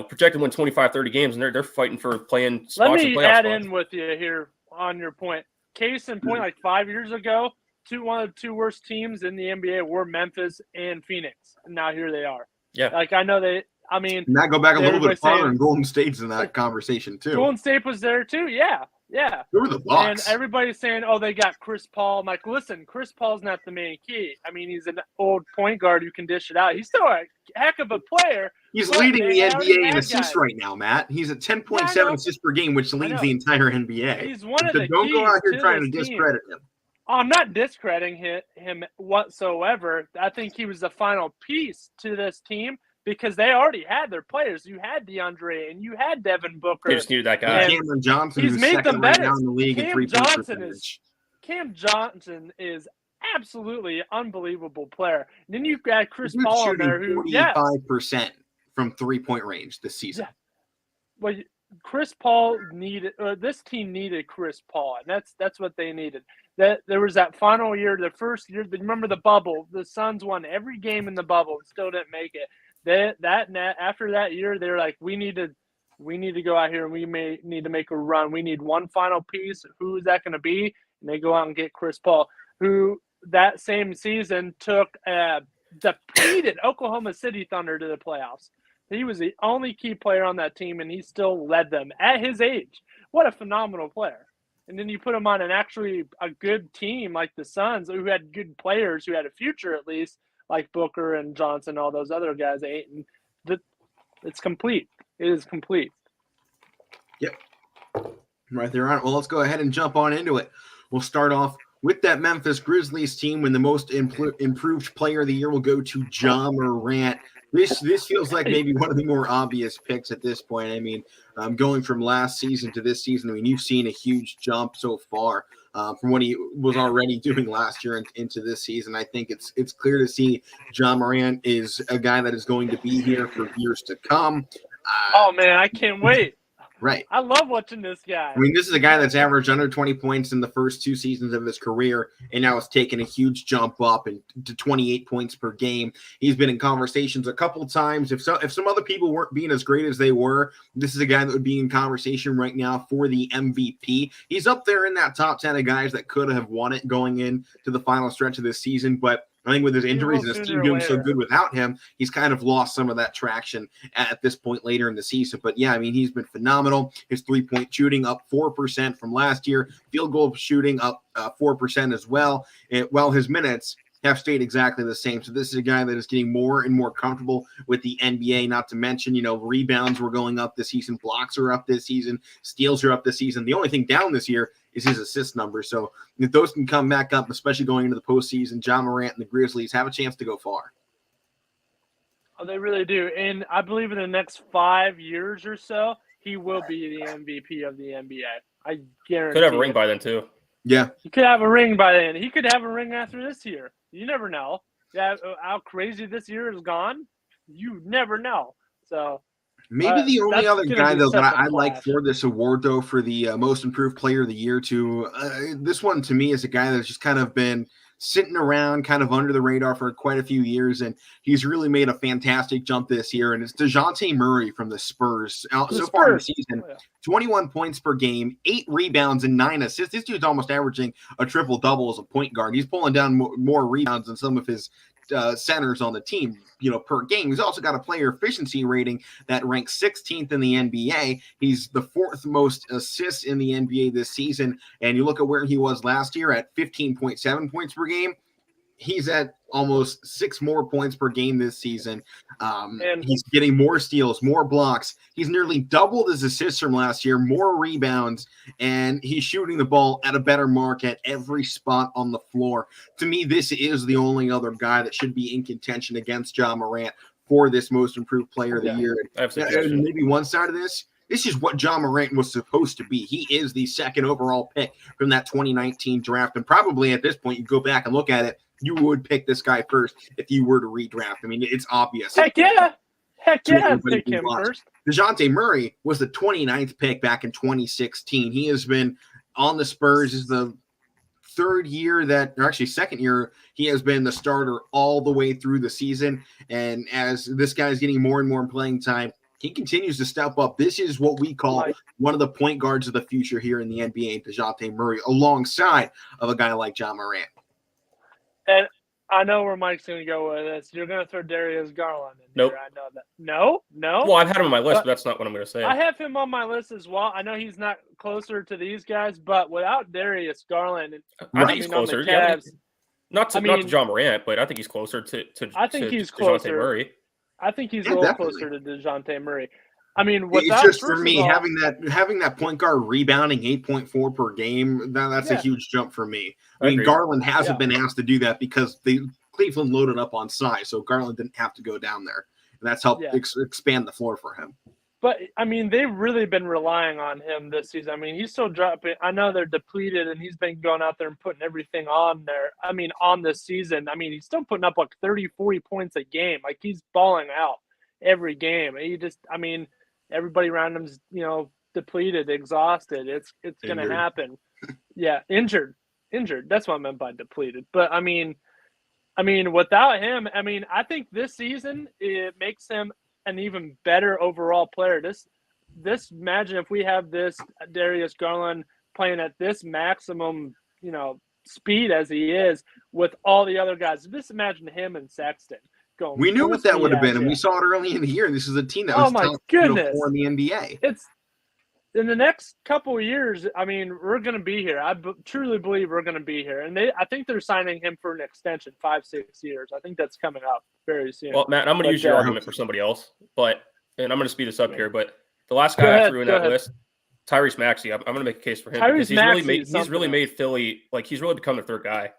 projected to win 25, 30 games, and they're fighting for playing spots. Let me add in with you here on your point. Case in point, like 5 years ago, one of the 2 worst teams in the NBA were Memphis and Phoenix. And now here they are. Yeah. Like I know and that go back a little bit farther, and Golden State's in that conversation too. Golden State was there too. Yeah. Who were the Bucks? And everybody's saying, they got Chris Paul. I'm like, listen, Chris Paul's not the main key. I mean, he's an old point guard who can dish it out. He's still a heck of a player. He's leading the NBA in assists right now, Matt. He's at 10.7 assists per game, which leads the entire NBA. He's one of the don't keys go out here to trying to this discredit him. I'm not discrediting him whatsoever. I think he was the final piece to this team because they already had their players. You had DeAndre and you had Devin Booker. They just needed that guy. Cameron Johnson, he's who's made second them right better. now in the league in three-point percentage. Cam Johnson is absolutely unbelievable player. And then you've got Chris He's Paul in shooting there, who 45% from three-point range this season. Yeah. Well, Chris Paul needed. This team needed Chris Paul, and that's what they needed. That there was that final year, the first year. Remember the bubble? The Suns won every game in the bubble and still didn't make it. After that year, they're like, we need to go out here and we may need to make a run. We need one final piece. Who is that going to be? And they go out and get Chris Paul, who that same season took defeated Oklahoma City Thunder to the playoffs. He was the only key player on that team, and he still led them at his age. What a phenomenal player. And then you put him on a good team like the Suns, who had good players, who had a future at least, like Booker and Johnson, all those other guys. And it's complete. It is complete. Yep. Right there on it. Well, let's go ahead and jump on into it. We'll start off with that Memphis Grizzlies team when the most improved player of the year will go to Ja Morant. This feels like maybe one of the more obvious picks at this point. I mean, going from last season to this season, I mean, you've seen a huge jump so far from what he was already doing last year into this season. I think it's clear to see Ja Morant is a guy that is going to be here for years to come. Oh, man, I can't wait. Right. I love watching this guy. I mean, this is a guy that's averaged under 20 points in the first two seasons of his career, and now has taken a huge jump up to 28 points per game. He's been in conversations a couple times. If some other people weren't being as great as they were, this is a guy that would be in conversation right now for the MVP. He's up there in that top 10 of guys that could have won it going into the final stretch of this season, but I think with his injuries and his team doing so good without him, he's kind of lost some of that traction at this point later in the season. But yeah, I mean, he's been phenomenal. His three-point shooting up 4% from last year, field goal shooting up 4% as well. While his minutes have stayed exactly the same. So this is a guy that is getting more and more comfortable with the NBA, not to mention, rebounds were going up this season, blocks are up this season, steals are up this season. The only thing down this year is his assist number. So if those can come back up, especially going into the postseason, Ja Morant and the Grizzlies have a chance to go far. Oh, they really do. And I believe in the next 5 years or so, he will be the MVP of the NBA. I guarantee. Could have a ring by then, too. Yeah. He could have a ring by then. He could have a ring after this year. You never know. Yeah, how crazy this year is gone, you never know. So maybe the only other guy, though, that I like for this award, though, for the most improved player of the year, too, this one to me is a guy that's just kind of been sitting around kind of under the radar for quite a few years, and he's really made a fantastic jump this year, and it's DeJounte Murray from the Spurs. So far in the season, 21 points per game, 8 rebounds, and 9 assists. This dude's almost averaging a triple-double as a point guard. He's pulling down more rebounds than some of his centers on the team, per game. He's also got a player efficiency rating that ranks 16th in the NBA. He's the 4th most assists in the NBA this season. And you look at where he was last year at 15.7 points per game. He's at almost 6 more points per game this season. And he's getting more steals, more blocks. He's nearly doubled his assists from last year, more rebounds, and he's shooting the ball at a better mark at every spot on the floor. To me, this is the only other guy that should be in contention against Ja Morant for this most improved player of the year. And maybe one side of this is what Ja Morant was supposed to be. He is the 2nd overall pick from that 2019 draft. And probably at this point, you go back and look at it, you would pick this guy first if you were to redraft. I mean, it's obvious. Heck yeah, pick him first. DeJounte Murray was the 29th pick back in 2016. He has been on the Spurs. Is the 2nd year, he has been the starter all the way through the season. And as this guy is getting more and more playing time, he continues to step up. This is what we call one of the point guards of the future here in the NBA, DeJounte Murray, alongside of a guy like Ja Morant. And I know where Mike's going to go with this. You're going to throw Darius Garland in nope. here. I know that. No? Well, I've had him on my list, but that's not what I'm going to say. I have him on my list as well. I know he's not closer to these guys, but without Darius Garland, I think he's closer. Cavs, not to Ja Morant, but I think he's closer to I think he's closer. DeJounte Murray. I think he's a little closer to DeJounte Murray. I mean, it's just for me having that point guard rebounding 8.4 per game. That's a huge jump for me. I mean, Garland hasn't been asked to do that because Cleveland loaded up on size, so Garland didn't have to go down there, and that's helped expand the floor for him. But I mean, they've really been relying on him this season. I mean, he's still dropping. I know they're depleted, and he's been going out there and putting everything on there. I mean, on this season, I mean, he's still putting up like 30, 40 points a game. Like, he's balling out every game. I mean, everybody around him's, depleted, exhausted. It's going to happen. Yeah, injured. That's what I meant by depleted. But I mean, without him, I think this season it makes him an even better overall player. Imagine if we have this Darius Garland playing at this maximum, speed as he is with all the other guys. Just imagine him and Sexton going. We knew what that would have been, and we saw it early in the year. This is a team that was my goodness for the NBA. It's in the next couple of years. I mean, we're going to be here. I truly believe we're going to be here, and I think they're signing him for an extension, 5-6 years. I think that's coming up very soon. Well, Matt, I'm going to use your argument for somebody else, and I'm going to speed this up here. But the last guy I threw in that list, Tyrese Maxey, I'm going to make a case for him because he's really made Philly, like, he's really become the third guy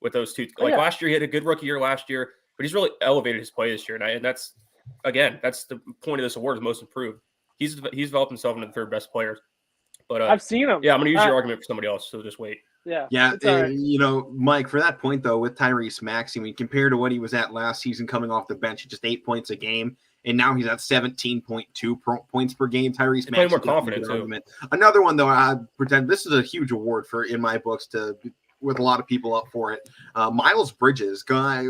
with those two. Last year, he had a good rookie year last year, but he's really elevated his play this year, and that's the point of this award, is most improved. He's developed himself into the third best player. But I've seen him. Yeah, I'm going to use your argument for somebody else, so just wait. Yeah. Right. Mike, for that point, though, with Tyrese Maxey, I mean, compared to what he was at last season coming off the bench at just 8 points a game, and now he's at 17.2 points per game. Tyrese Maxey more confident, too. Another one, though, I pretend this is a huge award in my books with a lot of people up for it. Miles Bridges,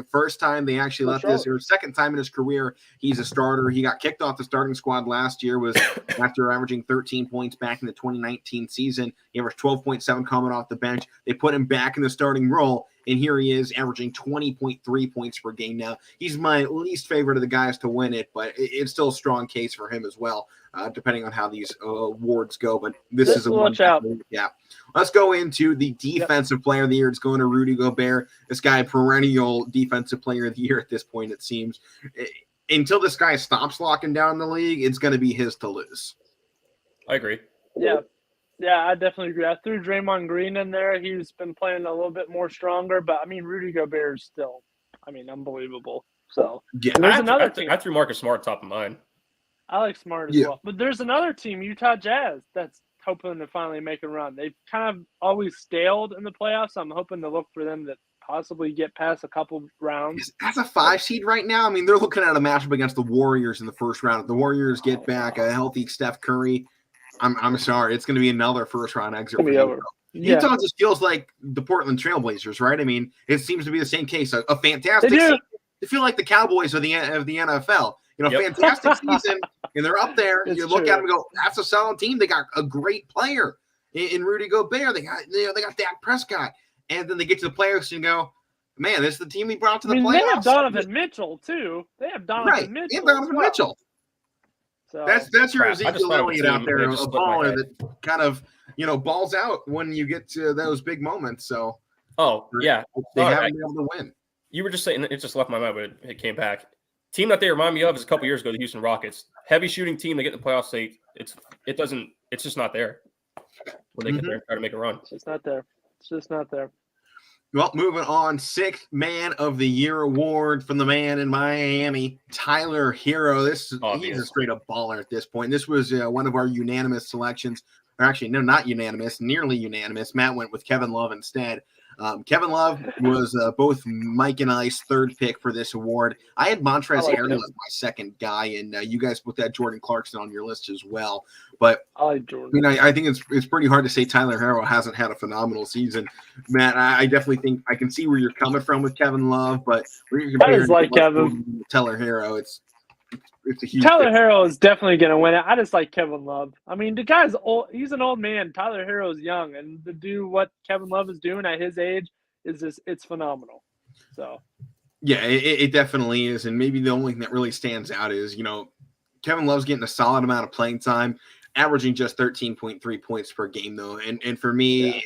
first time they actually let this, or second time in his career, he's a starter. He got kicked off the starting squad last year, was after averaging 13 points back in the 2019 season. He averaged 12.7 coming off the bench. They put him back in the starting role, and here he is averaging 20.3 points per game now. He's my least favorite of the guys to win it, but it's still a strong case for him as well, depending on how these awards go. But this is a one. Yeah. Let's go into the defensive player of the year. It's going to Rudy Gobert. This guy, perennial defensive player of the year at this point, it seems. Until this guy stops locking down the league, it's going to be his to lose. I agree. Yeah, I definitely agree. I threw Draymond Green in there. He's been playing a little bit more stronger, but, Rudy Gobert is still, unbelievable. So, there's another team. I threw Marcus Smart top of mine. I like Smart as well. But there's another team, Utah Jazz, that's hoping to finally make a run. They've kind of always staled in the playoffs. I'm hoping to look for them to possibly get past a couple rounds. As a 5 seed right now, they're looking at a matchup against the Warriors in the first round. If the Warriors get back a healthy Steph Curry, I'm sorry, it's going to be another first round exit. Utah just feels like the Portland Trailblazers, right? It seems to be the same case. A fantastic season. They feel like the Cowboys of the NFL. Fantastic season, and they're up there. You look at them and go, that's a solid team. They got a great player in Rudy Gobert. They got Dak Prescott. And then they get to the playoffs and go, man, this is the team we brought to the playoffs. They have Donovan Mitchell, too. They have Donovan Mitchell. And Donovan Mitchell. So, that's your Ezekiel Elliott out there, a baller that kind of, balls out when you get to those big moments. So, they haven't been able to win. You were just saying, it just left my mind, but it came back. Team that they remind me of is a couple years ago, the Houston Rockets. Heavy shooting team. They get in the playoffs. It's just not there when they get there and try to make a run. It's just not there. Well, moving on, 6th Man of the Year award from the man in Miami, Tyler Hero. He's a straight up baller at this point. This was one of our unanimous selections. Or actually, no, not unanimous, nearly unanimous. Matt went with Kevin Love instead. Kevin Love was both Mike and I's third pick for this award. I had Montrezl Harrell as my second guy, and you guys put that Jordan Clarkson on your list as well. But I like Jordan. I think it's pretty hard to say Tyler Hero hasn't had a phenomenal season. Matt, I definitely think I can see where you're coming from with Kevin Love, but when you're comparing Kevin. Tyler Hero, it's a huge Tyler Hero is definitely going to win it. I just like Kevin Love. The guy's old. He's an old man. Tyler Hero's young, and to do what Kevin Love is doing at his age it's phenomenal. So, yeah, it definitely is. And maybe the only thing that really stands out is, Kevin Love's getting a solid amount of playing time, averaging just 13.3 points per game, though. And for me,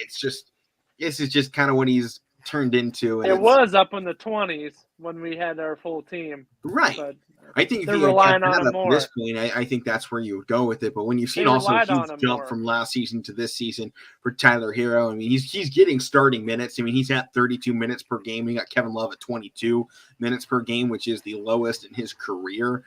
this is just kind of what he's turned into. And it was up in the 20s when we had our full team. Right. But, I think if They're you relying had on him up more. to this point, I think that's where you would go with it. But when you've seen They also a relied on huge him jump more. from last season to this season for Tyler Hero, I mean, he's getting starting minutes. I mean, he's at 32 minutes per game. We got Kevin Love at 22 minutes per game, which is the lowest in his career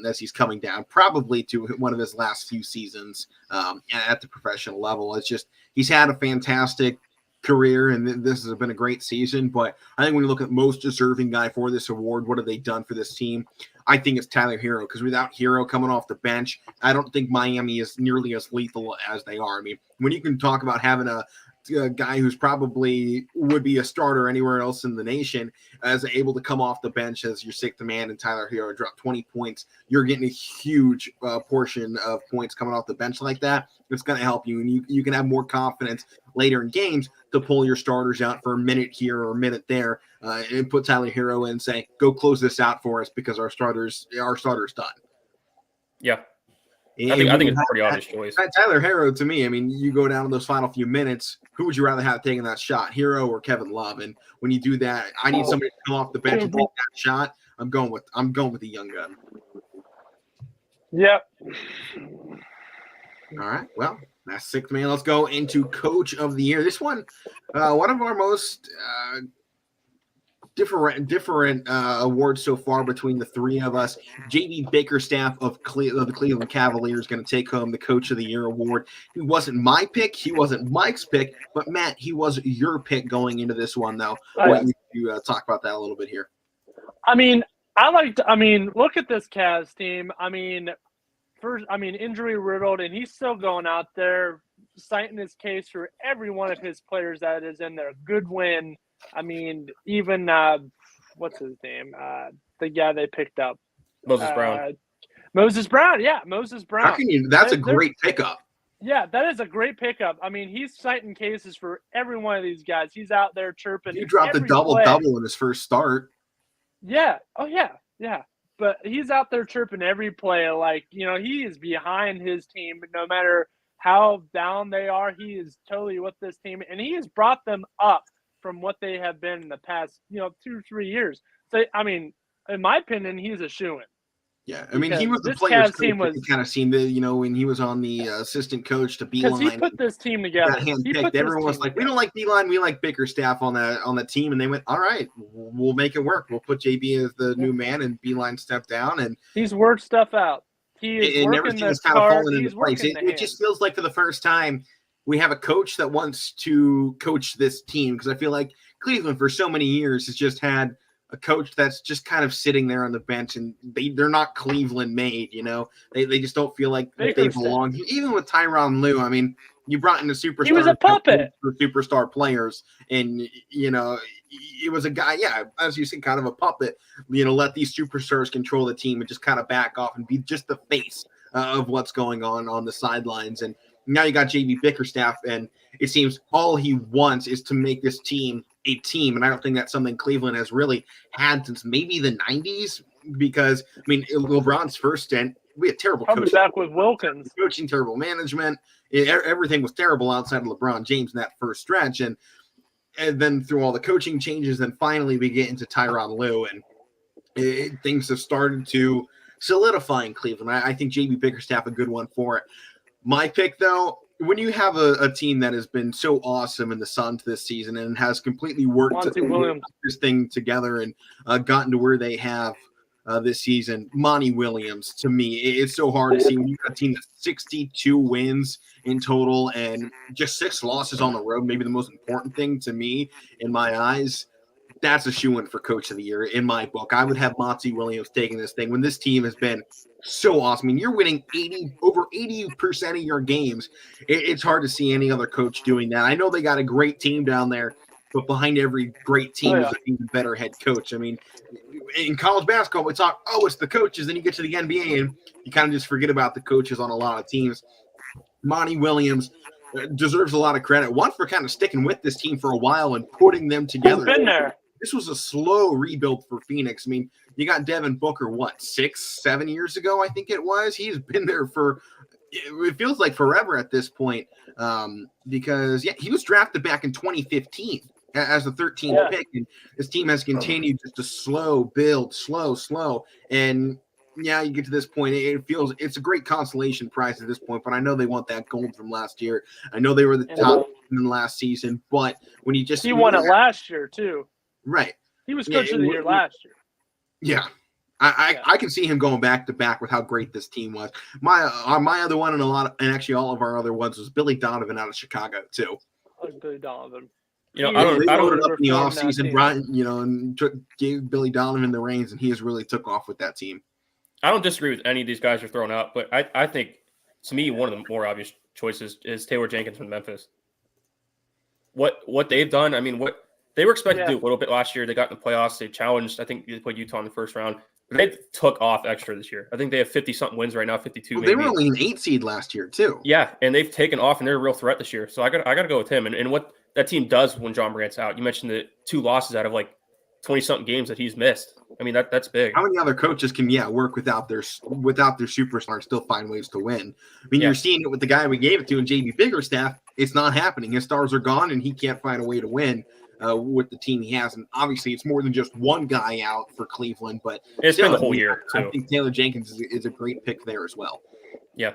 as he's coming down probably to one of his last few seasons at the professional level. It's just he's had a fantastic career, and this has been a great season. But I think when you look at most deserving guy for this award, what have they done for this team? I think it's Tyler Hero, because without Hero coming off the bench, I don't think Miami is nearly as lethal as they are. I mean, when you can talk about having a guy who's probably would be a starter anywhere else in the nation as able to come off the bench as your sixth man and Tyler Hero drop 20 points, you're getting a huge portion of points coming off the bench like that. It's going to help you, and you can have more confidence later in games to pull your starters out for a minute here or a minute there and put Tyler Hero in and say, go close this out for us because our starter's done. Yeah. And I think it's a pretty obvious choice. Tyler Hero, to me, I mean, you go down to those final few minutes, who would you rather have taking that shot, Hero or Kevin Love? And when you do that, I need somebody to come off the bench and take that shot. I'm going with the young gun. Yep. All right. Well, that's sixth man. Let's go into Coach of the Year. This one of our most different awards so far between the three of us. JB Bickerstaff of the Cleveland Cavaliers going to take home the Coach of the Year award. He wasn't my pick. He wasn't Mike's pick. But, Matt, he was your pick going into this one, though. I want you to talk about that a little bit here. I mean, look at this Cavs team. Injury riddled, and he's still going out there citing his case for every one of his players that is in there. Goodwin. I mean, even what's his name? The guy they picked up, Moses Brown. Moses Brown, yeah, Moses Brown. How can you? That's a great pickup. Yeah, that is a great pickup. I mean, he's citing cases for every one of these guys. He's out there chirping. He dropped a double-double in his first start. Yeah. Oh, yeah. But he's out there chirping every play. Like, he is behind his team. No matter how down they are, he is totally with this team. And he has brought them up from what they have been in the past, 2 or 3 years. So, I mean, in my opinion, he's a shoo-in. Yeah, I mean, he was the player's coach. You kind of seen when he was on the assistant coach to Beeline. Because he put this team together. Everyone was like, we don't like Beeline, we like Bickerstaff on that team. And they went, all right, we'll make it work. We'll put JB as the new man and Beeline stepped down. And he's worked stuff out. He is and everything is kind of falling into place. It just feels like for the first time we have a coach that wants to coach this team, because I feel like Cleveland for so many years has just had a coach that's just kind of sitting there on the bench, and they're not Cleveland made, They just don't feel like they belong. Even with Tyronn Lue, I mean, you brought in a superstar. He was a puppet for superstar players, and it was a guy, as you said, kind of a puppet. Let these superstars control the team and just kind of back off and be just the face of what's going on the sidelines. And now you got JB Bickerstaff, and it seems all he wants is to make this team a team. And I don't think that's something Cleveland has really had since maybe the 90s, because, I mean, LeBron's first stint, we had terrible coaching. Back with Wilkins. Coaching, terrible management. Everything was terrible outside of LeBron James in that first stretch. And then through all the coaching changes, then finally we get into Tyronn Lue, and things have started to solidify in Cleveland. I think JB Bickerstaff a good one for it. My pick, though, when you have a team that has been so awesome in the Suns this season and has completely worked this thing together and gotten to where they have this season, Monty Williams, to me, it's so hard to see when you've got a team that's 62 wins in total and just 6 losses on the road, maybe the most important thing to me in my eyes. That's a shoo-in for Coach of the Year in my book. I would have Monty Williams taking this thing when this team has been so awesome. I mean, you're winning over 80% of your games. It's hard to see any other coach doing that. I know they got a great team down there, but behind every great team is an even better head coach. I mean, in college basketball, we talk, it's the coaches. Then you get to the NBA, and you kind of just forget about the coaches on a lot of teams. Monty Williams deserves a lot of credit. One, for kind of sticking with this team for a while and putting them together. He's been there. This was a slow rebuild for Phoenix. I mean, you got Devin Booker, 6-7 years ago, I think it was. He's been there for, it feels like forever at this point, because, he was drafted back in 2015 as the 13th pick, and this team has continued just to slow build, slow. And yeah, you get to this point, it feels it's a great consolation prize at this point. But I know they want that gold from last year. I know they were the top in last season, but when you just he won it last year too. Right, he was coach of the year last year. Yeah. I can see him going back to back with how great this team was. My other one and actually all of our other ones was Billy Donovan out of Chicago too. Billy Donovan. You know, they loaded up in the offseason, Brian, and gave Billy Donovan the reins, and he has really took off with that team. I don't disagree with any of these guys you're throwing out, but I think, to me, one of the more obvious choices is Taylor Jenkins from Memphis. What they've done, I mean, what they were expected to do a little bit last year. They got in the playoffs. They challenged, I think they played Utah in the first round. But they took off extra this year. I think they have 50-something wins right now, 52 maybe. They were only an 8 seed last year, too. Yeah, and they've taken off, and they're a real threat this year. So I got to go with him. And what that team does when John Morant's out. You mentioned the 2 losses out of like 20-something games that he's missed. I mean, that's big. How many other coaches can work without their superstar and still find ways to win? I mean, you're seeing it with the guy we gave it to in JB Biggerstaff. It's not happening. His stars are gone, and he can't find a way to win with the team he has. And obviously, it's more than just one guy out for Cleveland, but it's been the whole year too. I think Taylor Jenkins is a great pick there as well. Yeah.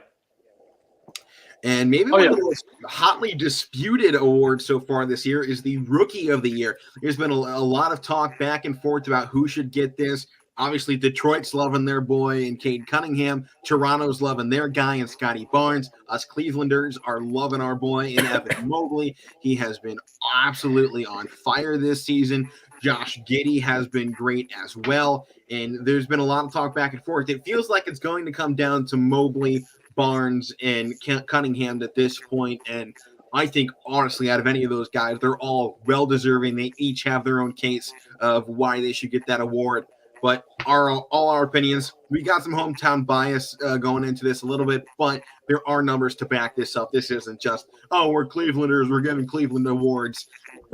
And maybe one of the most hotly disputed awards so far this year is the Rookie of the Year. There's been a lot of talk back and forth about who should get this. Obviously, Detroit's loving their boy in Cade Cunningham. Toronto's loving their guy in Scotty Barnes. Us Clevelanders are loving our boy in Evan Mobley. He has been absolutely on fire this season. Josh Giddey has been great as well. And there's been a lot of talk back and forth. It feels like it's going to come down to Mobley, Barnes, and Cunningham at this point. And I think, honestly, out of any of those guys, they're all well-deserving. They each have their own case of why they should get that award. But all our opinions, we got some hometown bias going into this a little bit, but there are numbers to back this up. This isn't just, we're Clevelanders, we're giving Cleveland awards.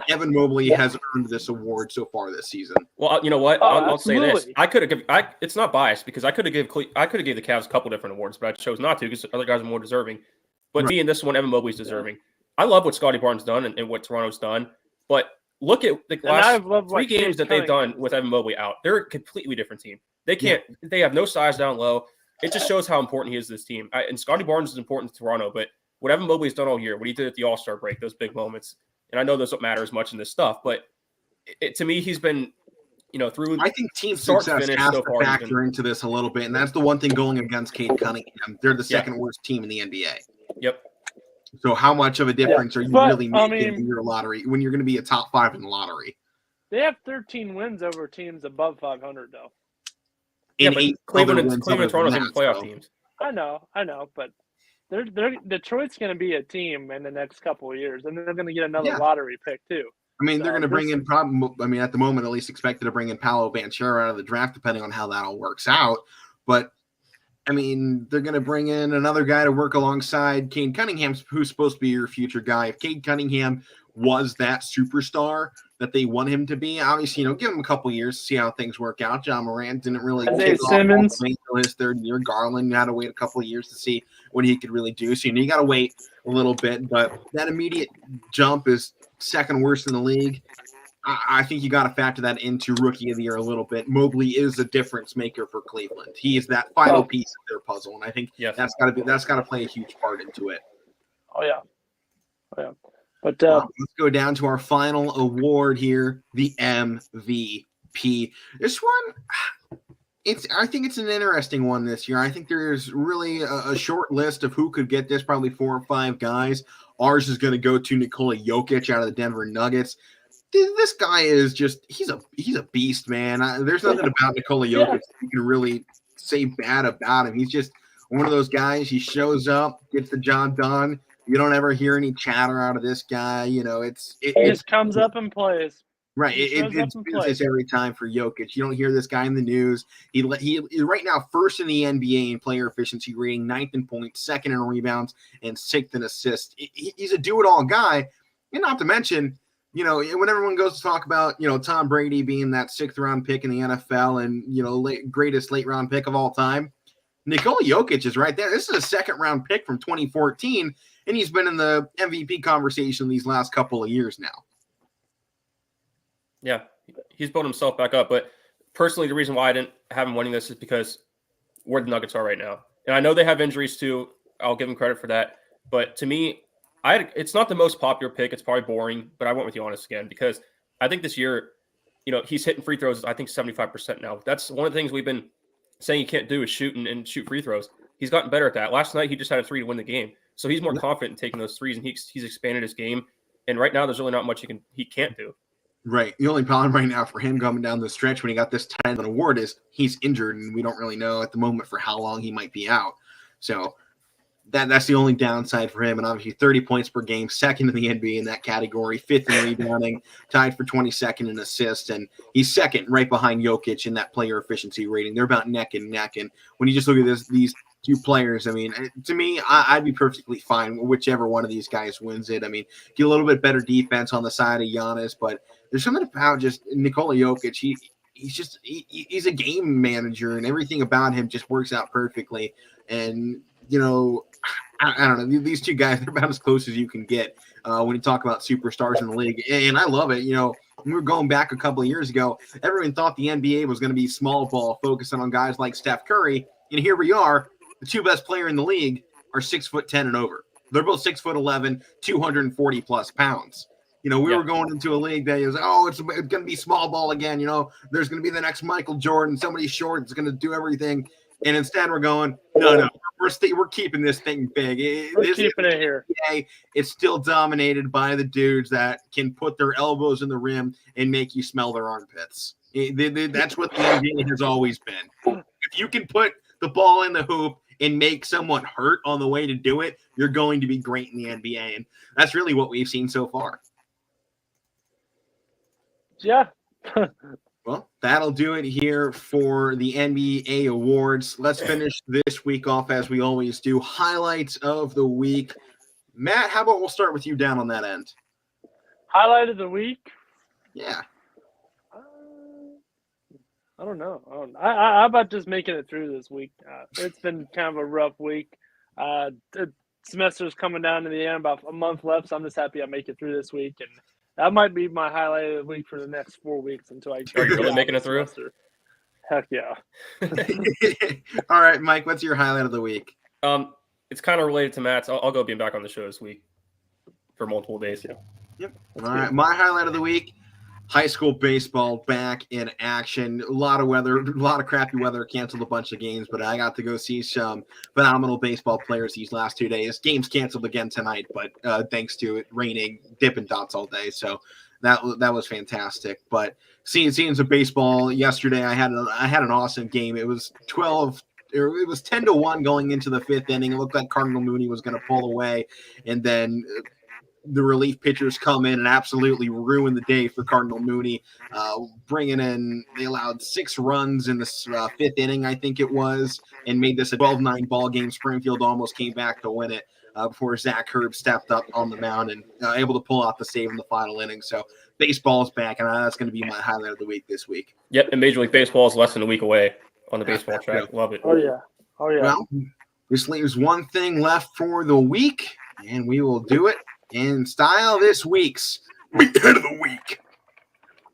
Evan Mobley has earned this award so far this season. Well, you know what? I'll say this. It's not biased because I could have gave the Cavs a couple different awards, but I chose not to because other guys are more deserving. But me and this one, Evan Mobley's deserving. I love what Scotty Barnes done and what Toronto's done, but look at the last 3 games that they've done with Evan Mobley out. They're a completely different team. They can't. They have no size down low. It just shows how important he is to this team. And Scotty Barnes is important to Toronto, but what Evan Mobley's done all year, what he did at the All-Star break, those big moments, and I know those don't matter as much in this stuff, but to me, he's been, through. I think team success has to factor into this a little bit, and that's the one thing going against Cade Cunningham. They're the second worst team in the NBA. Yep. So how much of a difference are you really making in your lottery when you're going to be a top 5 in the lottery? They have 13 wins over teams above 500, though. But Cleveland and Toronto's even playoff teams. I know, but Detroit's going to be a team in the next couple of years, and they're going to get another lottery pick too. I mean, they're going to bring in at the moment, at least expected to bring in Paolo Banchero out of the draft, depending on how that all works out. But I mean, they're going to bring in another guy to work alongside Cade Cunningham, who's supposed to be your future guy. If Cade Cunningham was that superstar that they want him to be, obviously, give him a couple years to see how things work out. John Moran didn't really kick off until his 3rd year. Garland had to wait a couple of years to see what he could really do. So, you got to wait a little bit. But that immediate jump is second worst in the league. I think you got to factor that into Rookie of the Year a little bit. Mobley is a difference maker for Cleveland. He is that final piece of their puzzle, and I think that's got to play a huge part into it. Oh yeah. But let's go down to our final award here, the MVP. This one, I think it's an interesting one this year. I think there's really a short list of who could get this, probably 4 or 5 guys. Ours is going to go to Nikola Jokic out of the Denver Nuggets. This guy is he's a beast, man. There's nothing about Nikola Jokic you can really say bad about him. He's just one of those guys. He shows up, gets the job done. You don't ever hear any chatter out of this guy. He just comes up and plays. Right. It's business every time for Jokic. You don't hear this guy in the news. He right now first in the NBA in player efficiency rating, 9th in points, 2nd in rebounds, and 6th in assists. He's a do-it-all guy. And not to mention, when everyone goes to talk about, Tom Brady being that 6th round pick in the NFL and, greatest late round pick of all time, Nikola Jokic is right there. This is a 2nd round pick from 2014, and he's been in the MVP conversation these last couple of years now. Yeah, he's built himself back up. But personally, the reason why I didn't have him winning this is because where the Nuggets are right now. And I know they have injuries too. I'll give them credit for that. But to me, it's not the most popular pick. It's probably boring, but I went with Giannis again because I think this year, he's hitting free throws, I think 75% now. That's one of the things we've been saying he can't do is shoot and shoot free throws. He's gotten better at that. Last night, he just had a 3 to win the game. So he's more confident in taking those threes, and he's expanded his game. And right now, there's really not much he can't do. Right. The only problem right now for him coming down the stretch when he got this 10th award is he's injured, and we don't really know at the moment for how long he might be out. So that's the only downside for him. And obviously 30 points per game, second in the NBA in that category, 5th in rebounding, tied for 22nd in assists. And he's second right behind Jokic in that player efficiency rating. They're about neck and neck. And when you just look at these two players, I mean, to me, I'd be perfectly fine whichever one of these guys wins it. I mean, get a little bit better defense on the side of Giannis, but there's something about just Nikola Jokic. He's a game manager, and everything about him just works out perfectly. And I don't know. These two guys, they're about as close as you can get when you talk about superstars in the league. And I love it. When we were going back a couple of years ago, everyone thought the NBA was going to be small ball, focusing on guys like Steph Curry. And here we are. The two best players in the league are 6'10" and over. They're both 6'11", 240 plus pounds. We were going into a league that is, it's going to be small ball again. There's going to be the next Michael Jordan. Somebody short is going to do everything. And instead we're going, no, we're keeping this thing big. We're keeping it here. It's still dominated by the dudes that can put their elbows in the rim and make you smell their armpits. That's what the NBA has always been. If you can put the ball in the hoop and make someone hurt on the way to do it, you're going to be great in the NBA. And that's really what we've seen so far. Yeah. Well, that'll do it here for the NBA awards. Let's finish this week off as we always do. Highlights of the week. Matt, how about we'll start with you down on that end? Highlight of the week? Yeah. I don't know. How about just making it through this week? It's been kind of a rough week. The semester's coming down to the end, about a month left, so I'm just happy I make it through this week. And that might be my highlight of the week for the next 4 weeks until I Are you really making it through? Heck yeah. All right, Mike, what's your highlight of the week? It's kind of related to Matt's. I'll go being back on the show this week for multiple days. Yep. All right, my highlight of the week, high school baseball back in action. A lot of weather, a lot of crappy weather, canceled a bunch of games, but I got to go see some phenomenal baseball players these last 2 days. Games canceled again tonight, but thanks to it raining, Dippin' Dots all day. So that was fantastic. But seeing some baseball yesterday, I had an awesome game. It was 10-1 going into the 5th inning. It looked like Cardinal Mooney was going to pull away, and then the relief pitchers come in and absolutely ruin the day for Cardinal Mooney, bringing in, they allowed 6 runs in the 5th inning, I think it was, and made this a 12-9 ball game. Springfield almost came back to win it before Zach Herb stepped up on the mound and able to pull out the save in the final inning. So baseball is back, and that's going to be my highlight of the week this week. Yep, and Major League Baseball is less than a week away on the baseball track. Love it. Oh, yeah. Well, this leaves one thing left for the week, and we will do it in style. This week's Weekend of the Week.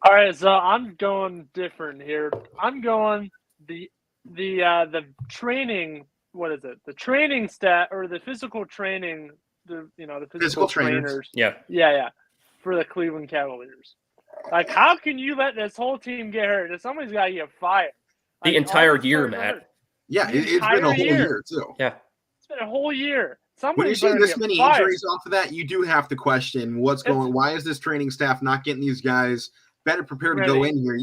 All right, so I'm going different here. I'm going the training. What is it? The training stat or the physical training? The physical trainers. Yeah. For the Cleveland Cavaliers. Like, how can you let this whole team get hurt? Somebody's got to get fired. The entire year, Matt. Yeah, it's been a whole year too. Yeah, it's been a whole year. When you see this many injuries off of that, you do have to question what's going. Why is this training staff not getting these guys better prepared to go in here?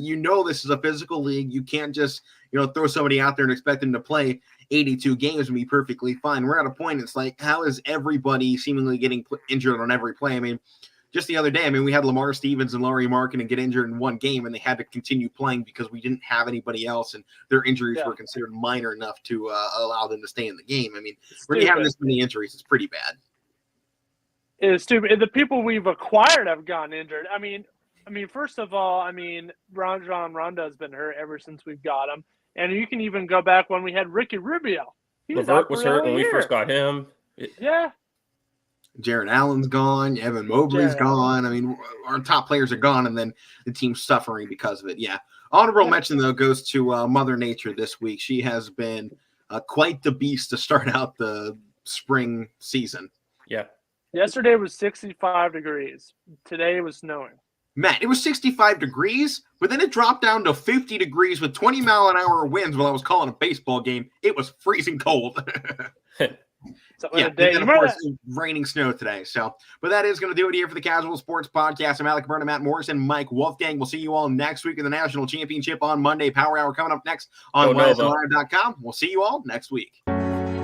This is a physical league. You can't just throw somebody out there and expect them to play 82 games and be perfectly fine. We're at a point. It's like, how is everybody seemingly getting injured on every play? I mean, just the other day, we had Lamar Stevens and Laurie Markkinen get injured in one game, and they had to continue playing because we didn't have anybody else, and their injuries were considered minor enough to allow them to stay in the game. When you have this many injuries, it's pretty bad. It is stupid. And the people we've acquired have gotten injured. First of all, Rajon Rondo has been hurt ever since we've got him, and you can even go back when we had Ricky Rubio. Levert was hurt when we first got him. Yeah. Jared Allen's gone. Evan Mobley's gone. Our top players are gone, and then the team's suffering because of it. Yeah. Honorable mention, though, goes to Mother Nature this week. She has been quite the beast to start out the spring season. Yeah. Yesterday was 65 degrees. Today it was snowing. Matt, it was 65 degrees, but then it dropped down to 50 degrees with 20-mile-an-hour winds while I was calling a baseball game. It was freezing cold. So yeah, day, and then, of course, it was raining snow today. So, but that is going to do it here for the Casual Sports Podcast. I'm Alek, Koberna, Matt Morrison, Mike Wolfgang. We'll see you all next week in the National Championship on Monday. Power Hour coming up next on YSNlive.com. We'll see you all next week.